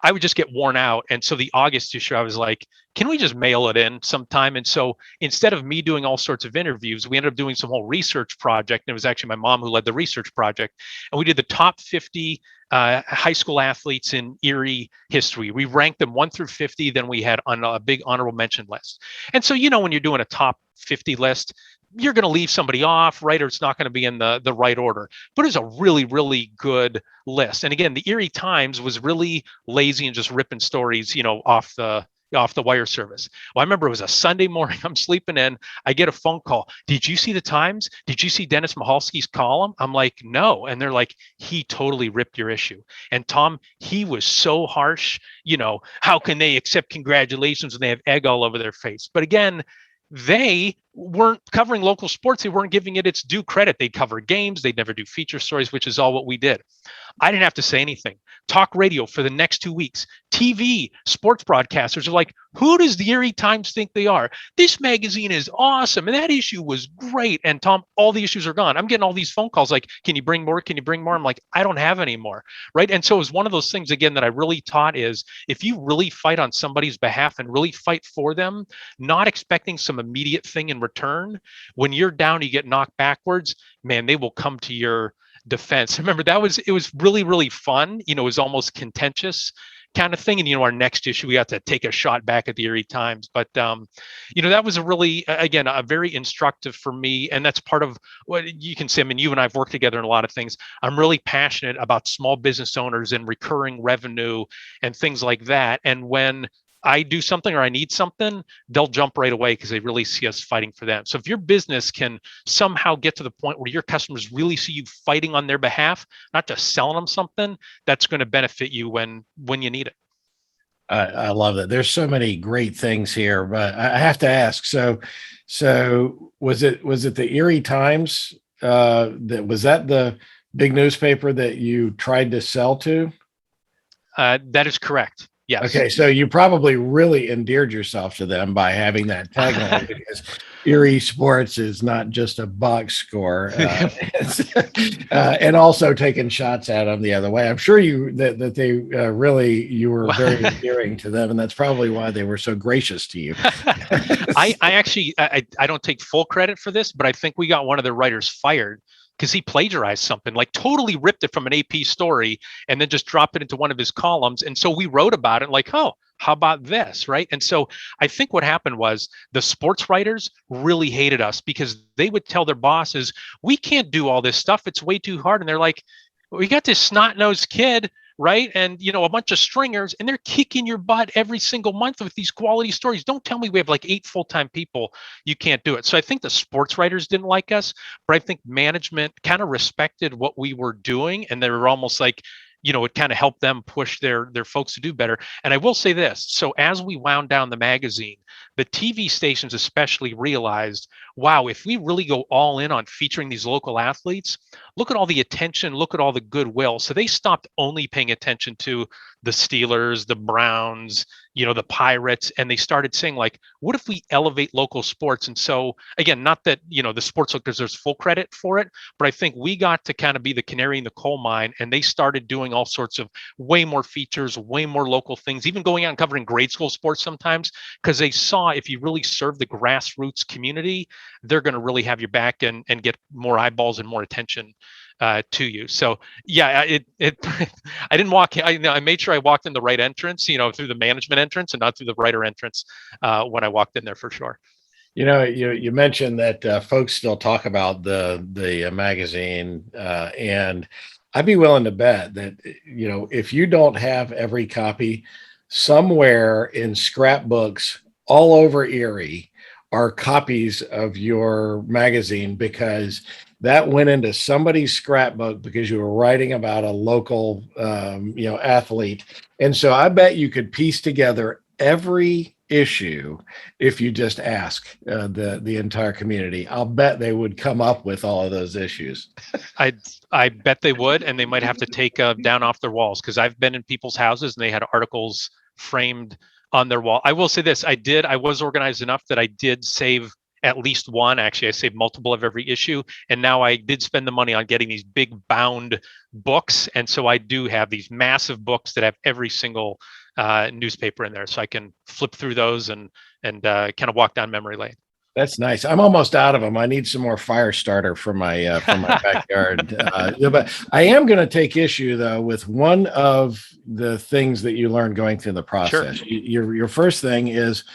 I would just get worn out. And so the August issue, I was like, can we just mail it in sometime? And so instead of me doing all sorts of interviews, we ended up doing some whole research project. And it was actually my mom who led the research project. And we did the top 50 high school athletes in Erie history. We ranked them 1 through 50. Then we had on a big honorable mention list. And so, when you're doing a top 50 list, you're going to leave somebody off, right? Or it's not going to be in the right order. But it's a really, really good list. And again, the Erie Times was really lazy and just ripping stories, off the off the wire service. Well, I remember it was a Sunday morning. I'm sleeping in. I get a phone call. Did you see the Times? Did you see Dennis Mahalski's column? I'm like, no. And they're like, he totally ripped your issue. And Tom, he was so harsh. How can they accept congratulations when they have egg all over their face? But again, they weren't covering local sports. They weren't giving it its due credit. They'd cover games. They'd never do feature stories, which is all what we did. I didn't have to say anything. Talk radio for the next 2 weeks. TV, sports broadcasters are like, who does the Erie Times think they are? This magazine is awesome. And that issue was great. And Tom, all the issues are gone. I'm getting all these phone calls like, can you bring more? Can you bring more? I'm like, I don't have any more. Right. And so it was one of those things, again, that I really taught is if you really fight on somebody's behalf and really fight for them, not expecting some immediate thing in return, when you're down, you get knocked backwards, man, they will come to your defense. Remember, it was really, really fun. It was almost contentious kind of thing. And, our next issue, we got to take a shot back at the Erie Times. But, that was a really, again, a very instructive for me. And that's part of what you can say. I mean, you and I have worked together in a lot of things. I'm really passionate about small business owners and recurring revenue and things like that. And when I do something or I need something, they'll jump right away because they really see us fighting for them. So if your business can somehow get to the point where your customers really see you fighting on their behalf, not just selling them something, that's going to benefit you when you need it. I love that. There's so many great things here, but I have to ask. So was it the Erie Times was that the big newspaper that you tried to sell to? That is correct. Yes. Okay, so you probably really endeared yourself to them by having that tagline because Erie Sports is not just a box score, and also taking shots at them the other way. I'm sure you were very endearing to them, and that's probably why they were so gracious to you. I actually don't take full credit for this, but I think we got one of the writers fired because he plagiarized something, like totally ripped it from an AP story and then just dropped it into one of his columns. And so we wrote about it like, oh, how about this, right? And so I think what happened was the sports writers really hated us because they would tell their bosses, we can't do all this stuff. It's way too hard. And they're like, we got this snot-nosed kid, right? And, a bunch of stringers, and they're kicking your butt every single month with these quality stories. Don't tell me we have like 8 full-time people. You can't do it. So I think the sports writers didn't like us, but I think management kind of respected what we were doing. And they were almost like, it kind of helped them push their folks to do better. And I will say this. So as we wound down the magazine, the TV stations especially realized, wow, if we really go all in on featuring these local athletes, look at all the attention, look at all the goodwill. So they stopped only paying attention to the Steelers, the Browns, the Pirates, and they started saying like, what if we elevate local sports? And so again, not that, the sports look deserves full credit for it, but I think we got to kind of be the canary in the coal mine, and they started doing all sorts of way more features, way more local things, even going out and covering grade school sports sometimes, because they saw if you really serve the grassroots community, they're going to really have your back and get more eyeballs and more attention to you. So yeah, I didn't walk. I made sure I walked in the right entrance, through the management entrance and not through the writer entrance when I walked in there for sure. You mentioned that folks still talk about the magazine, and I'd be willing to bet that if you don't have every copy, somewhere in scrapbooks all over Erie are copies of your magazine because that went into somebody's scrapbook because you were writing about a local, athlete. And so I bet you could piece together every issue if you just ask the entire community. I'll bet they would come up with all of those issues. I bet they would, and they might have to take down off their walls because I've been in people's houses and they had articles framed on their wall. I will say this, I was organized enough that I did save at least one. Actually, I saved multiple of every issue. And now I did spend the money on getting these big bound books. And so I do have these massive books that have every single newspaper in there. So I can flip through those and kind of walk down memory lane. That's nice. I'm almost out of them. I need some more fire starter for my backyard. But I am going to take issue though with one of the things that you learned going through the process. Sure. Your first thing is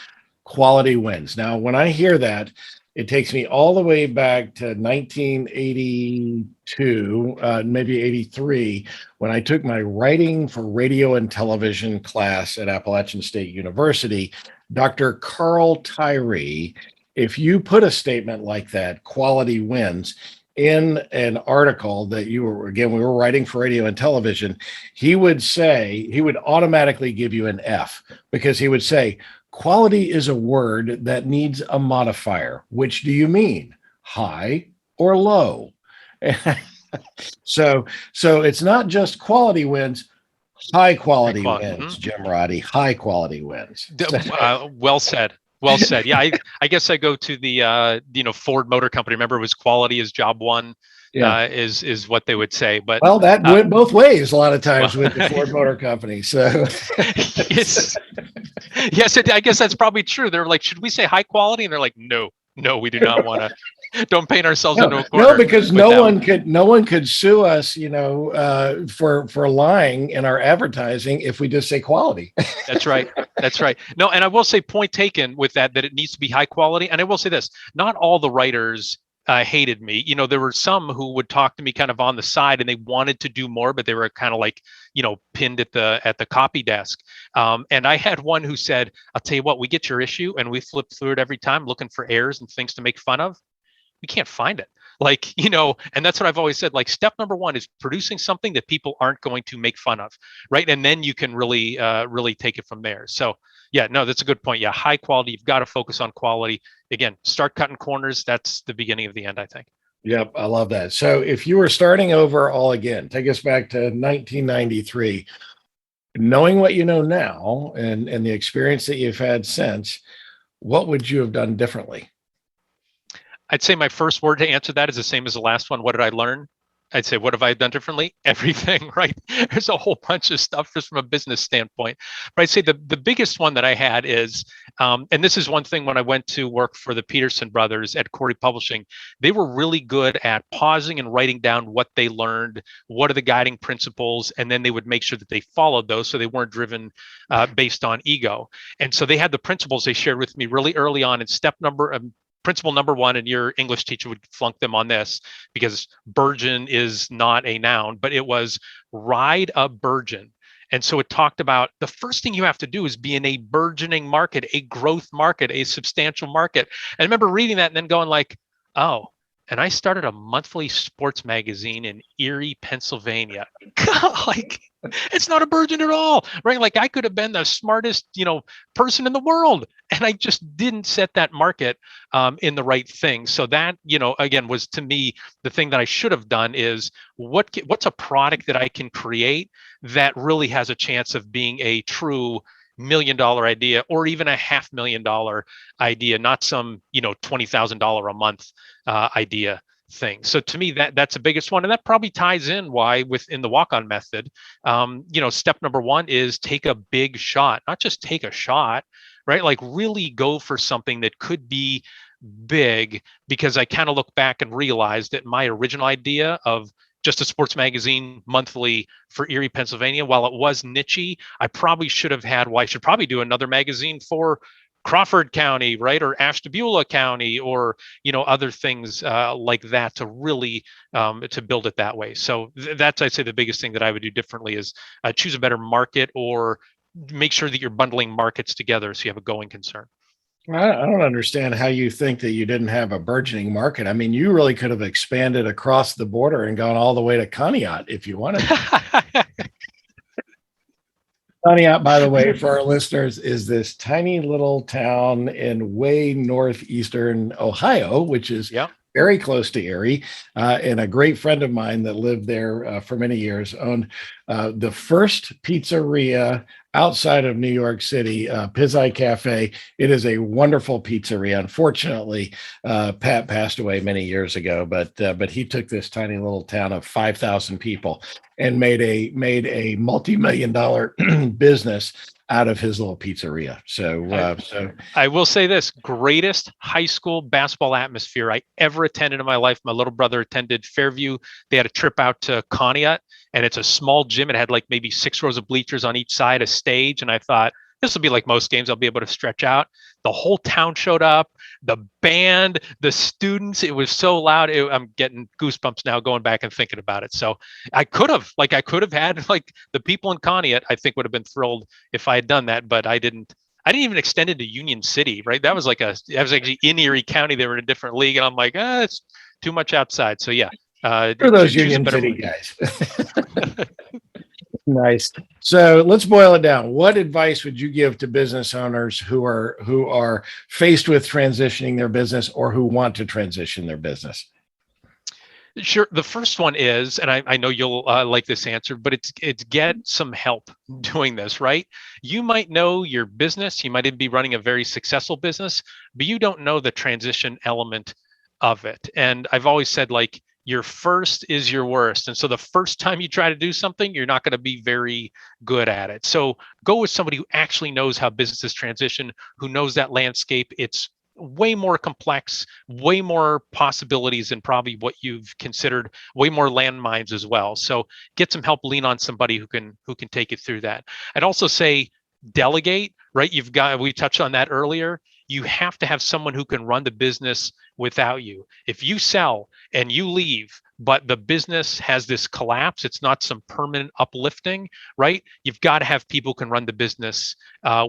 quality wins. Now, when I hear that, It takes me all the way back to 1982, maybe 83, when I took my writing for radio and television class at Appalachian State University. Dr. Carl Tyree, if you put a statement like that, quality wins, in an article that we were writing for radio and television, he would automatically give you an F, because he would say, quality is a word that needs a modifier. Which do you mean, high or low? So it's not just quality wins, high quality wins, Jim Roddy. High quality wins. Well said. Well said. Yeah, I guess I go to the Ford Motor Company. Remember, it was quality is job one. Yeah. Is what they would say. But that went both ways a lot of times with the Ford Motor Company. So yes, I guess that's probably true. They're like, should we say high quality? And they're like, no, we do not want to. Don't paint ourselves into a corner. No, because no one could sue us, for lying in our advertising if we just say quality. That's right. No, and I will say, point taken with that it needs to be high quality. And I will say this: not all the writers hated me. There were some who would talk to me kind of on the side, and they wanted to do more, but they were kind of like, pinned at the copy desk. And I had one who said, "I'll tell you what, we get your issue, and we flip through it every time, looking for errors and things to make fun of. We can't find it." And that's what I've always said. Like, step number one is producing something that people aren't going to make fun of, right? And then you can really take it from there. So yeah, no, that's a good point. Yeah, high quality. You've got to focus on quality. Again, start cutting corners. That's the beginning of the end, I think. Yep, I love that. So if you were starting over all again, take us back to 1993, knowing what you know now and the experience that you've had since, what would you have done differently? I'd say my first word to answer that is the same as the last one. What did I learn? I'd say, what have I done differently? Everything, right? There's a whole bunch of stuff just from a business standpoint. But I'd say the biggest one that I had is, and this is one thing when I went to work for the Peterson brothers at Corey Publishing, they were really good at pausing and writing down what they learned, what are the guiding principles, and then they would make sure that they followed those so they weren't driven based on ego. And so they had the principles they shared with me really early on. And principle number one, and your English teacher would flunk them on this because burgeon is not a noun, but it was ride a burgeon. And so it talked about the first thing you have to do is be in a burgeoning market, a growth market, a substantial market. And I remember reading that and then going like, oh, and I started a monthly sports magazine in Erie, Pennsylvania. God, like, it's not a burgeon at all, right? Like, I could have been the smartest, person in the world, and I just didn't set that market in the right thing. So that, again, was to me the thing that I should have done is what's a product that I can create that really has a chance of being a true $1 million idea, or even a $500,000 idea, not some $20,000 a month idea thing. So to me, that's the biggest one, and that probably ties in why within the walk-on method, step number one is take a big shot, not just take a shot, right? Like, really go for something that could be big, because I kind of look back and realized that my original idea of just a sports magazine monthly for Erie, Pennsylvania, while it was niche-y, I probably should have had, I should probably do another magazine for Crawford County, right? Or Ashtabula County, or, other things like that to really to build it that way. So that's, I'd say, the biggest thing that I would do differently is choose a better market, or make sure that you're bundling markets together so you have a going concern. I don't understand how you think that you didn't have a burgeoning market. I mean, you really could have expanded across the border and gone all the way to Conneaut if you wanted. Conneaut, by the way, for our listeners, is this tiny little town in way northeastern Ohio, which is very close to Erie. And a great friend of mine that lived there for many years owned the first pizzeria outside of New York City, Pizzai Cafe. It is a wonderful pizzeria. Unfortunately, Pat passed away many years ago, but he took this tiny little town of 5,000 people and made a multi-million-dollar business out of his little pizzeria. So I will say this: greatest high school basketball atmosphere I ever attended in my life. My little brother attended Fairview. They had a trip out to Conneaut, and it's a small gym. It had like maybe 6 rows of bleachers on each side, a stage. And I thought, This will be like most games. I'll be able to stretch out. The whole town showed up, the band, the students. It was so loud. I'm getting goosebumps now going back and thinking about it. So I could have had like the people in Conneaut, I think would have been thrilled if I had done that, but I didn't. I didn't even extend it to Union City, right? That was actually in Erie County. They were in a different league. And I'm like, it's too much outside. So yeah. For those Union City guys. Nice. So let's boil it down. What advice would you give to business owners who are faced with transitioning their business or who want to transition their business? Sure. The first one is, and I know you'll like this answer, but it's get some help doing this, right? You might know your business, you might even be running a very successful business, but you don't know the transition element of it. And I've always said, like, your first is your worst. And so the first time you try to do something, you're not going to be very good at it. So go with somebody who actually knows how businesses transition, who knows that landscape. It's way more complex, way more possibilities than probably what you've considered, way more landmines as well. So get some help, lean on somebody who can take you through that. I'd also say delegate, right? We touched on that earlier. You have to have someone who can run the business without you. If you sell and you leave, but the business has this collapse, it's not some permanent uplifting, right? You've got to have people who can run the business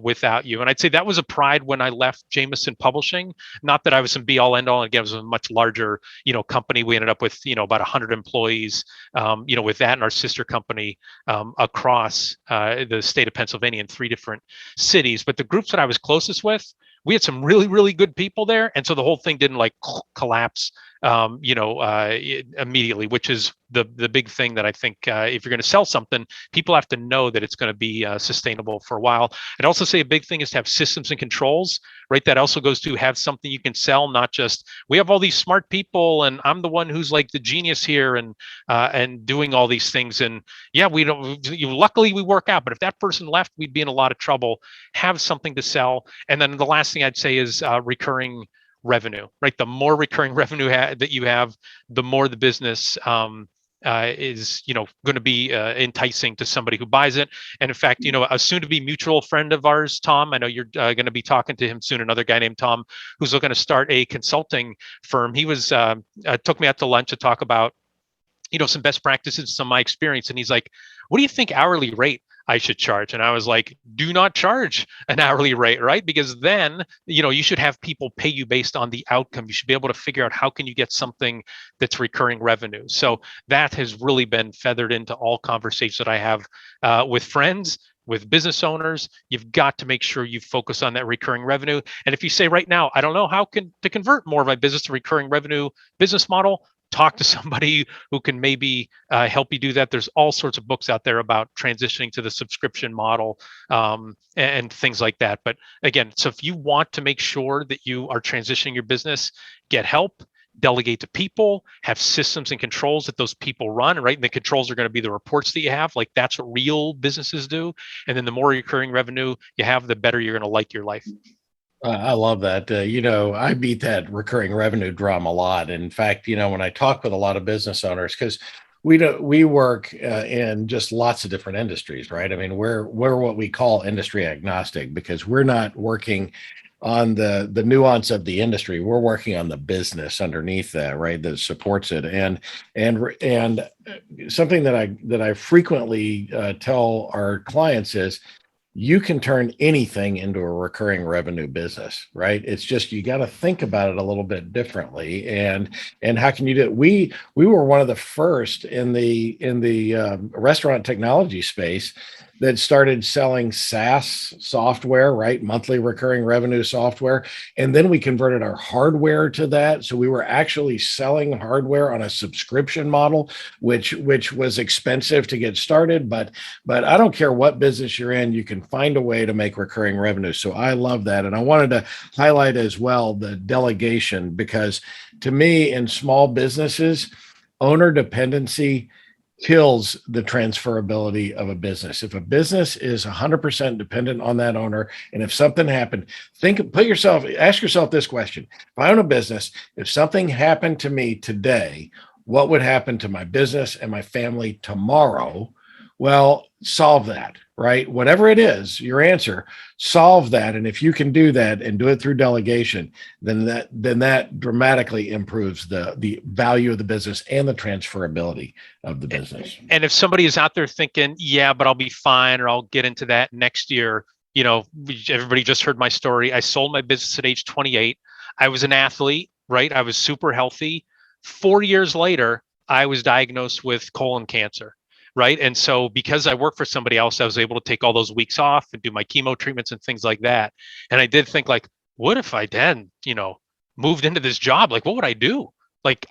without you. And I'd say that was a pride when I left Jameson Publishing. Not that I was some be all end all. Again, it was a much larger, company. We ended up with, about 100 employees, with that and our sister company across the state of Pennsylvania in 3 different cities. But the groups that I was closest with, we had some really, really good people there. And so the whole thing didn't like collapse, immediately, which is the big thing that I think if you're going to sell something, people have to know that it's going to be sustainable for a while. I'd also say a big thing is to have systems and controls, right? That also goes to have something you can sell, not just, we have all these smart people and I'm the one who's like the genius here and doing all these things. And yeah, luckily we work out, but if that person left, we'd be in a lot of trouble. Have something to sell. And then the last thing I'd say is recurring revenue, right? The more recurring revenue that you have, the more the business is going to be enticing to somebody who buys it. And in fact, a soon-to-be mutual friend of ours, Tom, I know you're going to be talking to him soon. Another guy named Tom, who's looking to start a consulting firm. He was took me out to lunch to talk about some best practices, some of my experience, and he's like, "What do you think hourly rate I should charge?" And I was like, do not charge an hourly rate, right? Because then, you should have people pay you based on the outcome. You should be able to figure out how can you get something that's recurring revenue. So that has really been feathered into all conversations that I have with friends, with business owners. You've got to make sure you focus on that recurring revenue. And if you say right now, I don't know how to convert more of my business to recurring revenue business model, talk to somebody who can maybe help you do that. There's all sorts of books out there about transitioning to the subscription model and things like that. But again, so if you want to make sure that you are transitioning your business, get help, delegate to people, have systems and controls that those people run, right? And the controls are going to be the reports that you have. Like that's what real businesses do. And then the more recurring revenue you have, the better you're going to like your life. I love that. I beat that recurring revenue drum a lot. In fact, when I talk with a lot of business owners, because we work in just lots of different industries, right? I mean, we're what we call industry agnostic because we're not working on the nuance of the industry. We're working on the business underneath that, right? That supports it. And something that I frequently tell our clients is, you can turn anything into a recurring revenue business, right? It's just, you got to think about it a little bit differently. And how can you do it? We were one of the first in the restaurant technology space that started selling SaaS software, right? Monthly recurring revenue software. And then we converted our hardware to that. So we were actually selling hardware on a subscription model, which was expensive to get started. But I don't care what business you're in, you can find a way to make recurring revenue. So I love that. And I wanted to highlight as well the delegation, because to me, in small businesses, owner dependency kills the transferability of a business. If a business is 100% dependent on that owner, and if something happened, ask yourself this question. If I own a business, if something happened to me today, what would happen to my business and my family tomorrow? Well, solve that, right? Whatever it is, your answer, solve that. And if you can do that and do it through delegation, then that dramatically improves the value of the business and the transferability of the business. And if somebody is out there thinking, yeah, but I'll be fine, or I'll get into that next year, everybody just heard my story. I sold my business at age 28. I was an athlete, right? I was super healthy. 4 years later, I was diagnosed with colon cancer, right? And so because I worked for somebody else, I was able to take all those weeks off and do my chemo treatments and things like that. And I did think, like, what if I then, moved into this job? Like, what would I do? Like,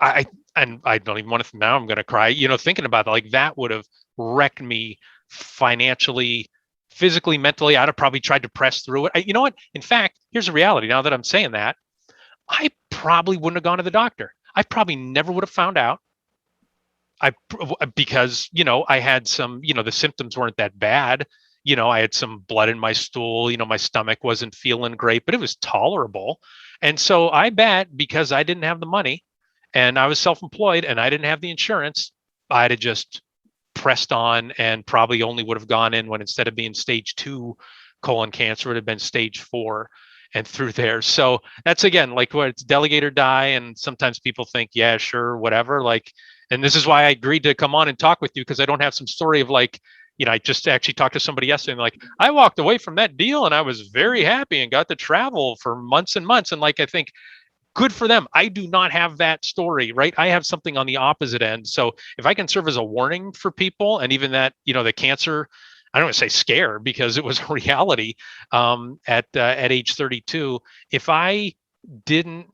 and I don't even want to, now I'm going to cry, thinking about it, like that would have wrecked me financially, physically, mentally. I'd have probably tried to press through it. You know what? In fact, here's the reality. Now that I'm saying that, I probably wouldn't have gone to the doctor. I probably never would have found out. Because, I had some, the symptoms weren't that bad. I had some blood in my stool, my stomach wasn't feeling great, but it was tolerable. And so I bet, because I didn't have the money and I was self-employed and I didn't have the insurance, I'd have just pressed on and probably only would have gone in when, instead of being stage 2 colon cancer, it would have been stage 4 and through there. So that's, again, like, what, it's delegate or die. And sometimes people think, yeah, sure, whatever. Like, and this is why I agreed to come on and talk with you, because I don't have some story of, like, I just actually talked to somebody yesterday and, like, I walked away from that deal and I was very happy and got to travel for months and months. And, like, I think, good for them. I do not have that story, right? I have something on the opposite end. So if I can serve as a warning for people, and even that, the cancer, I don't want to say scare, because it was a reality at age 32. If I didn't,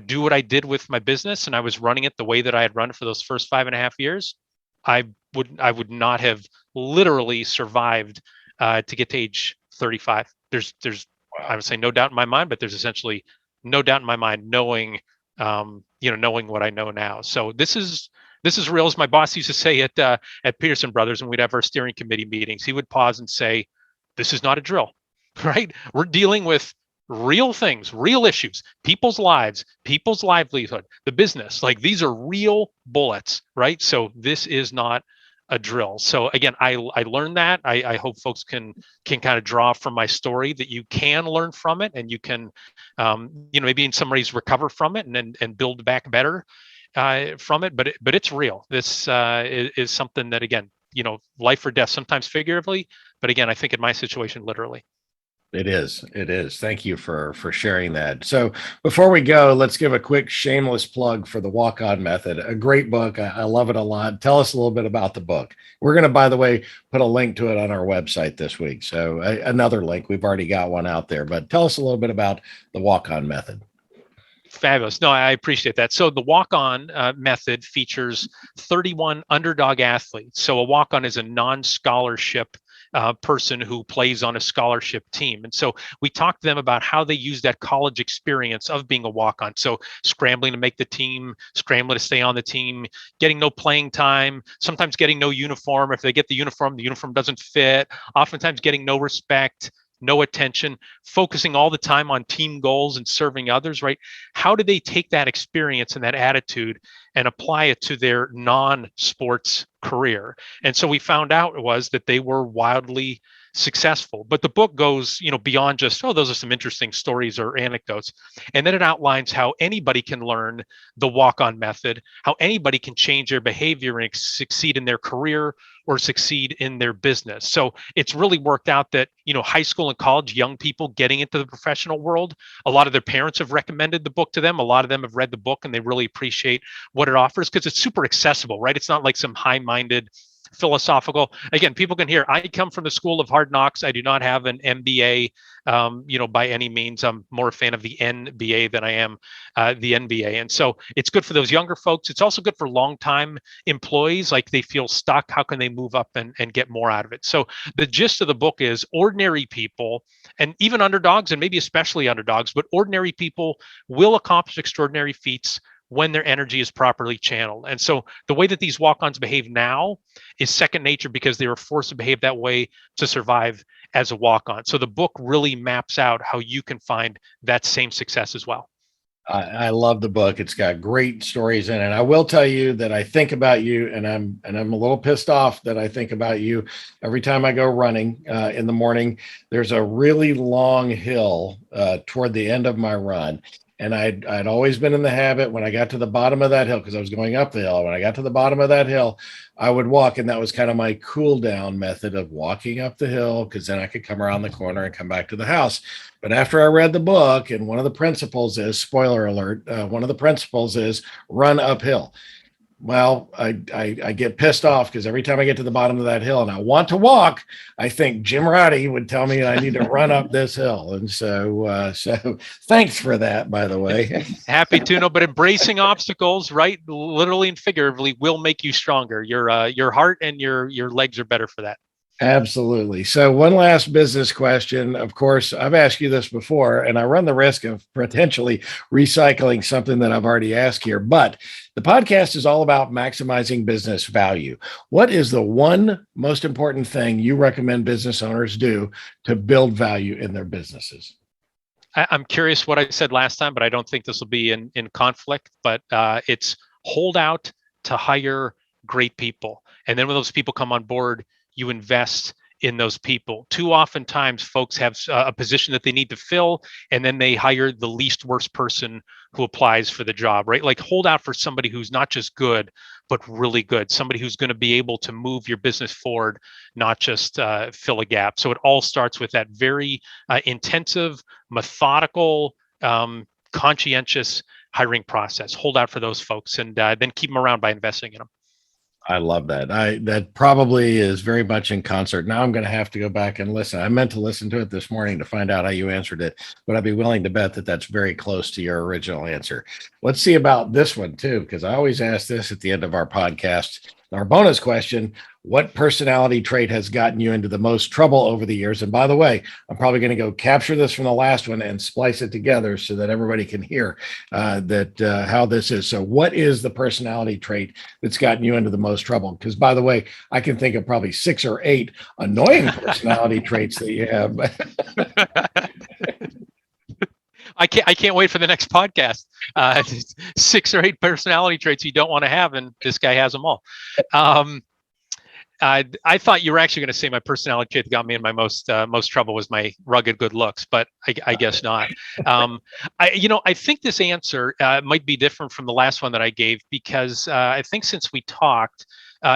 do what I did with my business, and I was running it the way that I had run it for those first 5.5 years, I would not have literally survived to get to age 35. There's I would say no doubt in my mind, but there's essentially no doubt in my mind, knowing what I know now. So this is real. As my boss used to say at Peterson Brothers, when we'd have our steering committee meetings, he would pause and say, "This is not a drill, right? We're dealing with real things, real issues, people's lives, people's livelihood, the business. Like, these are real bullets, right? So this is not a drill." So again, I learned that. I hope folks can kind of draw from my story that you can learn from it, and you can, maybe in some ways recover from it and build back better from it. But it's real. This is something that, again, life or death, sometimes figuratively, but again, I think in my situation, literally. It is. It is. Thank you for sharing that. So before we go, let's give a quick shameless plug for the Walk-On Method. A great book. I love it a lot. Tell us a little bit about the book. We're going to, by the way, put a link to it on our website this week. So another link. We've already got one out there, but tell us a little bit about the Walk-On Method. Fabulous. No, I appreciate that. So the walk-on method features 31 underdog athletes. So a walk-on is a non-scholarship person who plays on a scholarship team. And so we talked to them about how they use that college experience of being a walk-on. So scrambling to make the team, scrambling to stay on the team, getting no playing time, sometimes getting no uniform. If they get the uniform doesn't fit, oftentimes getting no respect, no attention, focusing all the time on team goals and serving others, right? How do they take that experience and that attitude and apply it to their non-sports career? And so we found out was that they were wildly successful. But the book goes, beyond just, oh, those are some interesting stories or anecdotes. And then it outlines how anybody can learn the walk-on method, how anybody can change their behavior and succeed in their career or succeed in their business. So it's really worked out that, high school and college young people getting into the professional world, a lot of their parents have recommended the book to them. A lot of them have read the book and they really appreciate what it offers because it's super accessible, right? It's not like some high-minded philosophical. Again, people can hear, I come from the school of hard knocks. I do not have an MBA, by any means. I'm more a fan of the NBA than I am the NBA. And so it's good for those younger folks. It's also good for longtime employees. Like they feel stuck. How can they move up and get more out of it? So the gist of the book is ordinary people, and even underdogs, and maybe especially underdogs, but ordinary people will accomplish extraordinary feats when their energy is properly channeled. And so the way that these walk-ons behave now is second nature because they were forced to behave that way to survive as a walk-on. So the book really maps out how you can find that same success as well. I love the book. It's got great stories in it. I will tell you that I think about you, and I'm a little pissed off that I think about you every time I go running in the morning. There's a really long hill toward the end of my run, and I'd always been in the habit when I got to the bottom of that hill, because I was going up the hill. When I got to the bottom of that hill, I would walk, and that was kind of my cool down method of walking up the hill, because then I could come around the corner and come back to the house. But after I read the book, and one of the principles is, spoiler alert, one of the principles is run uphill. Well, I get pissed off because every time I get to the bottom of that hill and I want to walk, I think Jim Roddy would tell me I need to run up this hill. And so thanks for that, by the way. Happy to know, but embracing obstacles, right, literally and figuratively, will make you stronger. Your heart and your legs are better for that. Absolutely. So, one last business question. Of course, I've asked you this before, and I run the risk of potentially recycling something that I've already asked here. But the podcast is all about maximizing business value. What is the one most important thing you recommend business owners do to build value in their businesses? I'm curious what I said last time, but I don't think this will be in conflict. But it's hold out to hire great people. And then when those people come on board, you invest in those people. Too often times folks have a position that they need to fill, and then they hire the least worst person who applies for the job, right? Like hold out for somebody who's not just good, but really good, somebody who's going to be able to move your business forward, not just fill a gap. So it all starts with that very intensive, methodical, conscientious hiring process. Hold out for those folks, and then keep them around by investing in them. I love that. That probably is very much in concert. Now I'm going to have to go back and listen. I meant to listen to it this morning to find out how you answered it, but I'd be willing to bet that that's very close to your original answer. Let's see about this one too, because I always ask this at the end of our podcast. Our bonus question: what personality trait has gotten you into the most trouble over the years? And by the way, I'm probably going to go capture this from the last one and splice it together so that everybody can hear how this is. So what is the personality trait that's gotten you into the most trouble? Because by the way, I can think of probably 6 or 8 annoying personality traits that you have. I can't wait for the next podcast. 6 or 8 personality traits you don't want to have, and this guy has them all. I thought you were actually going to say my personality trait that got me in my most trouble was my rugged good looks, but I guess not. I think this answer might be different from the last one that I gave, because I think since we talked,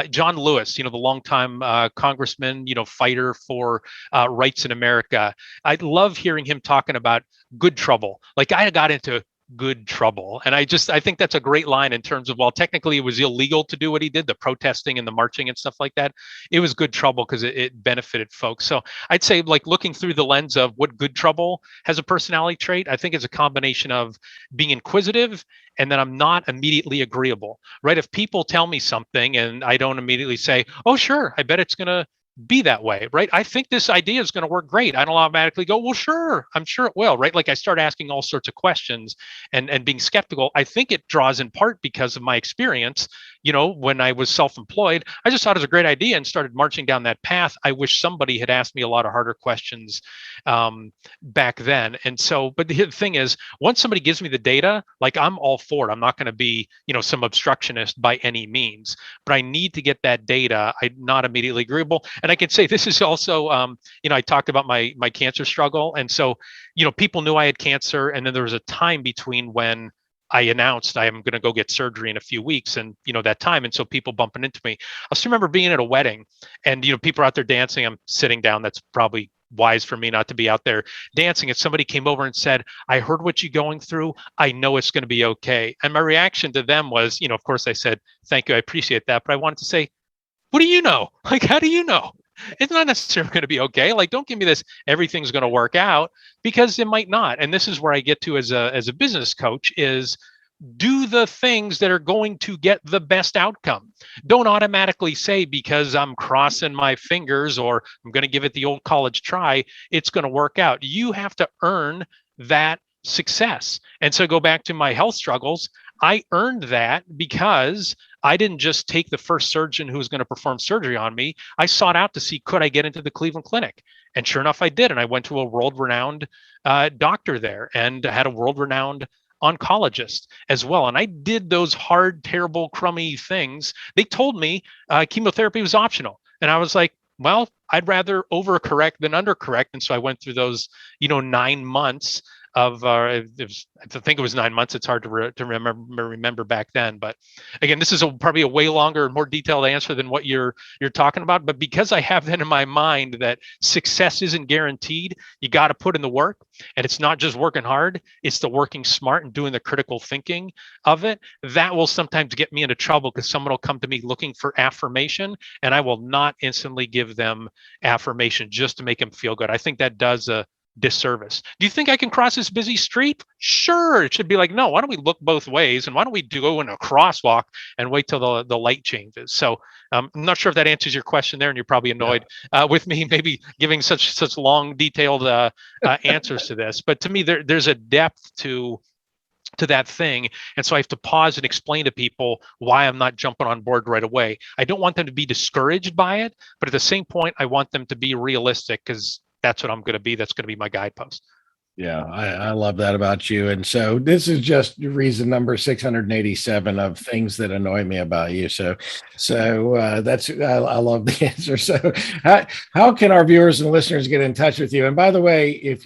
John Lewis, the longtime congressman, fighter for rights in America. I love hearing him talking about good trouble. Like I got into good trouble. And I think that's a great line in terms of, while technically it was illegal to do what he did, the protesting and the marching and stuff like that, it was good trouble because it benefited folks. So I'd say, like, looking through the lens of what good trouble has a personality trait, I think it's a combination of being inquisitive and then I'm not immediately agreeable, right? If people tell me something and I don't immediately say, oh, sure, I bet it's going to be that way, right? I think this idea is going to work great. I don't automatically go, well, sure, I'm sure it will, right? Like I start asking all sorts of questions and being skeptical. I think it draws in part because of my experience. When I was self-employed, I just thought it was a great idea and started marching down that path. I wish somebody had asked me a lot of harder questions back then. And so, but the thing is, once somebody gives me the data, like I'm all for it. I'm not going to be, some obstructionist by any means, but I need to get that data. I'm not immediately agreeable. And I can say this is also, I talked about my cancer struggle. And so, people knew I had cancer. And then there was a time between when I announced I am going to go get surgery in a few weeks, and that time, and so people bumping into me. I just remember being at a wedding, and people are out there dancing. I'm sitting down. That's probably wise for me not to be out there dancing. And somebody came over and said, "I heard what you're going through. I know it's going to be okay." And my reaction to them was, of course, I said, "Thank you, I appreciate that," but I wanted to say, "What do you know? Like, how do you know? It's not necessarily going to be okay. Like, don't give me this, everything's going to work out, because it might not." And this is where I get to as a business coach is, do the things that are going to get the best outcome. Don't automatically say, because I'm crossing my fingers or I'm going to give it the old college try, it's going to work out. You have to earn that success. And so go back to my health struggles. I earned that because I didn't just take the first surgeon who was going to perform surgery on me. I sought out to see, could I get into the Cleveland Clinic? And sure enough, I did. And I went to a world-renowned doctor there and had a world-renowned oncologist as well. And I did those hard, terrible, crummy things. They told me chemotherapy was optional. And I was like, well, I'd rather overcorrect than undercorrect. And so I went through those, 9 months of, I think it was 9 months. It's hard to remember back then. But again, this is probably a way longer and more detailed answer than what you're talking about. But because I have that in my mind that success isn't guaranteed, you got to put in the work. And it's not just working hard, it's the working smart and doing the critical thinking of it. That will sometimes get me into trouble because someone will come to me looking for affirmation, and I will not instantly give them affirmation just to make them feel good. I think that does a disservice. Do you think I can cross this busy street? Sure. It should be like, no, why don't we look both ways? And why don't we go in a crosswalk and wait till the light changes? So I'm not sure if that answers your question there, and you're probably annoyed with me maybe giving such long, detailed answers to this. But to me, there's a depth to that thing. And so I have to pause and explain to people why I'm not jumping on board right away. I don't want them to be discouraged by it, but at the same point, I want them to be realistic, because that's what I'm going to be. That's going to be my guidepost. Yeah, I love that about you. And so this is just reason number 687 of things that annoy me about you. So that's, I love the answer. So how can our viewers and listeners get in touch with you? And by the way,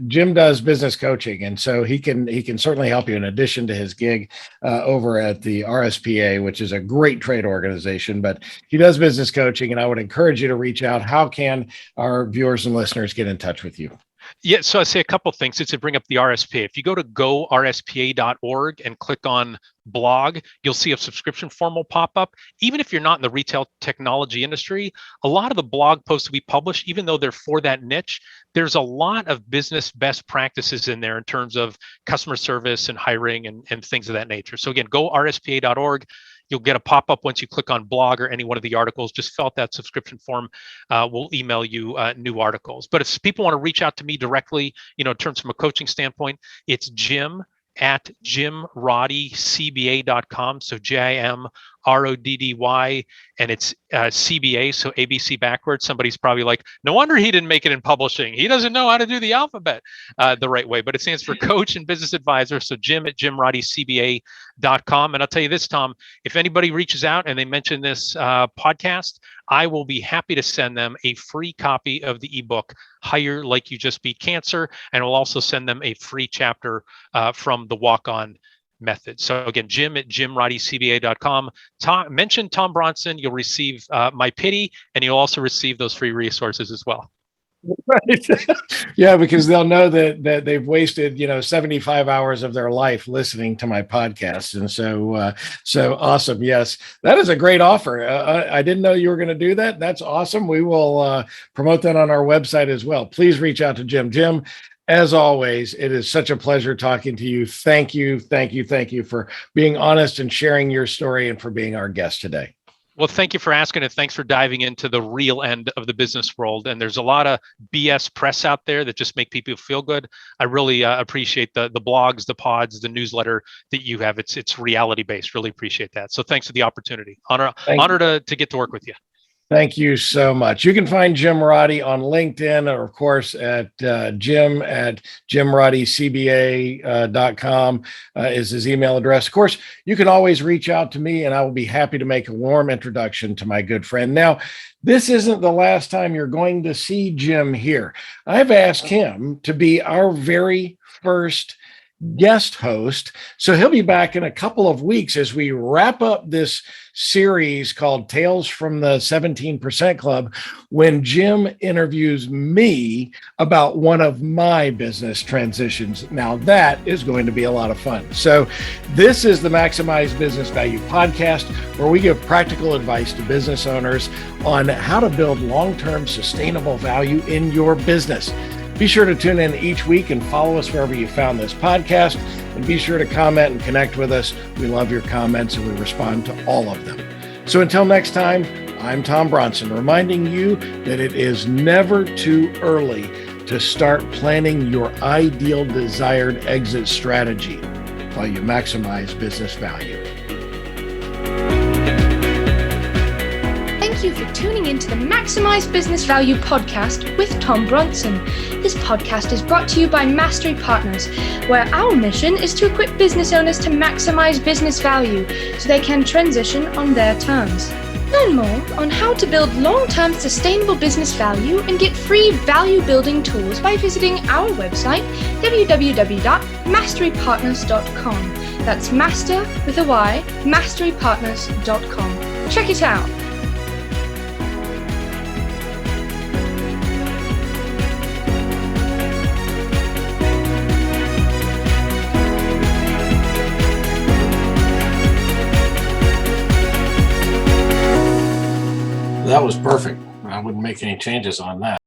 Jim does business coaching, and so he can certainly help you in addition to his gig over at the RSPA, which is a great trade organization, but he does business coaching, and I would encourage you to reach out. How can our viewers and listeners get in touch with you? Yeah, so I say a couple things to bring up the RSPA. If you go to gorspa.org and click on blog, you'll see a subscription form will pop up. Even if you're not in the retail technology industry, a lot of the blog posts we publish, even though they're for that niche, there's a lot of business best practices in there in terms of customer service and hiring and things of that nature. So again, gorspa.org. You'll get a pop-up once you click on blog or any one of the articles. Just fill out that subscription form. We'll email you new articles. But if people want to reach out to me directly, in terms from a coaching standpoint, it's jim@jimroddycba.com. So JIMRODDY, and it's CBA, so ABC backwards. Somebody's probably like, no wonder he didn't make it in publishing. He doesn't know how to do the alphabet the right way, but it stands for Coach and Business Advisor. So jim@jimroddycba.com. And I'll tell you this, Tom, if anybody reaches out and they mention this podcast, I will be happy to send them a free copy of the ebook, Hire Like You Just Beat Cancer. And we'll also send them a free chapter from the Walk-On Method. So again, jim@jimroddycba.com. Mention Tom Bronson. You'll receive my pity, and you'll also receive those free resources as well. Right. Yeah, because they'll know that they've wasted 75 hours of their life listening to my podcast. And so awesome. Yes, that is a great offer. I didn't know you were going to do that. That's awesome. We will promote that on our website as well. Please reach out to Jim. Jim, as always, it is such a pleasure talking to you. Thank you for being honest and sharing your story, and for being our guest today. Well, thank you for asking it. Thanks for diving into the real end of the business world. And there's a lot of BS press out there that just make people feel good. I really appreciate the blogs, the pods, the newsletter that you have. It's reality based. Really appreciate that. So thanks for the opportunity. Honor to get to work with you. Thank you so much. You can find Jim Roddy on LinkedIn, or of course at jim@jimroddycba.com is his email address. Of course, you can always reach out to me, and I will be happy to make a warm introduction to my good friend. Now, this isn't the last time you're going to see Jim here. I've asked him to be our very first guest host. So he'll be back in a couple of weeks as we wrap up this series called Tales from the 17% Club, when Jim interviews me about one of my business transitions. Now that is going to be a lot of fun. So this is the Maximize Business Value podcast, where we give practical advice to business owners on how to build long-term sustainable value in your business. Be sure to tune in each week and follow us wherever you found this podcast. And be sure to comment and connect with us. We love your comments, and we respond to all of them. So until next time, I'm Tom Bronson, reminding you that it is never too early to start planning your ideal desired exit strategy while you maximize business value. Thank you for tuning in to the Maximize Business Value podcast with Tom Bronson. This podcast is brought to you by Mastery Partners, where our mission is to equip business owners to maximize business value so they can transition on their terms. Learn more on how to build long-term sustainable business value and get free value-building tools by visiting our website, www.masterypartners.com. That's master with a Y, masterypartners.com. Check it out. That was perfect. I wouldn't make any changes on that.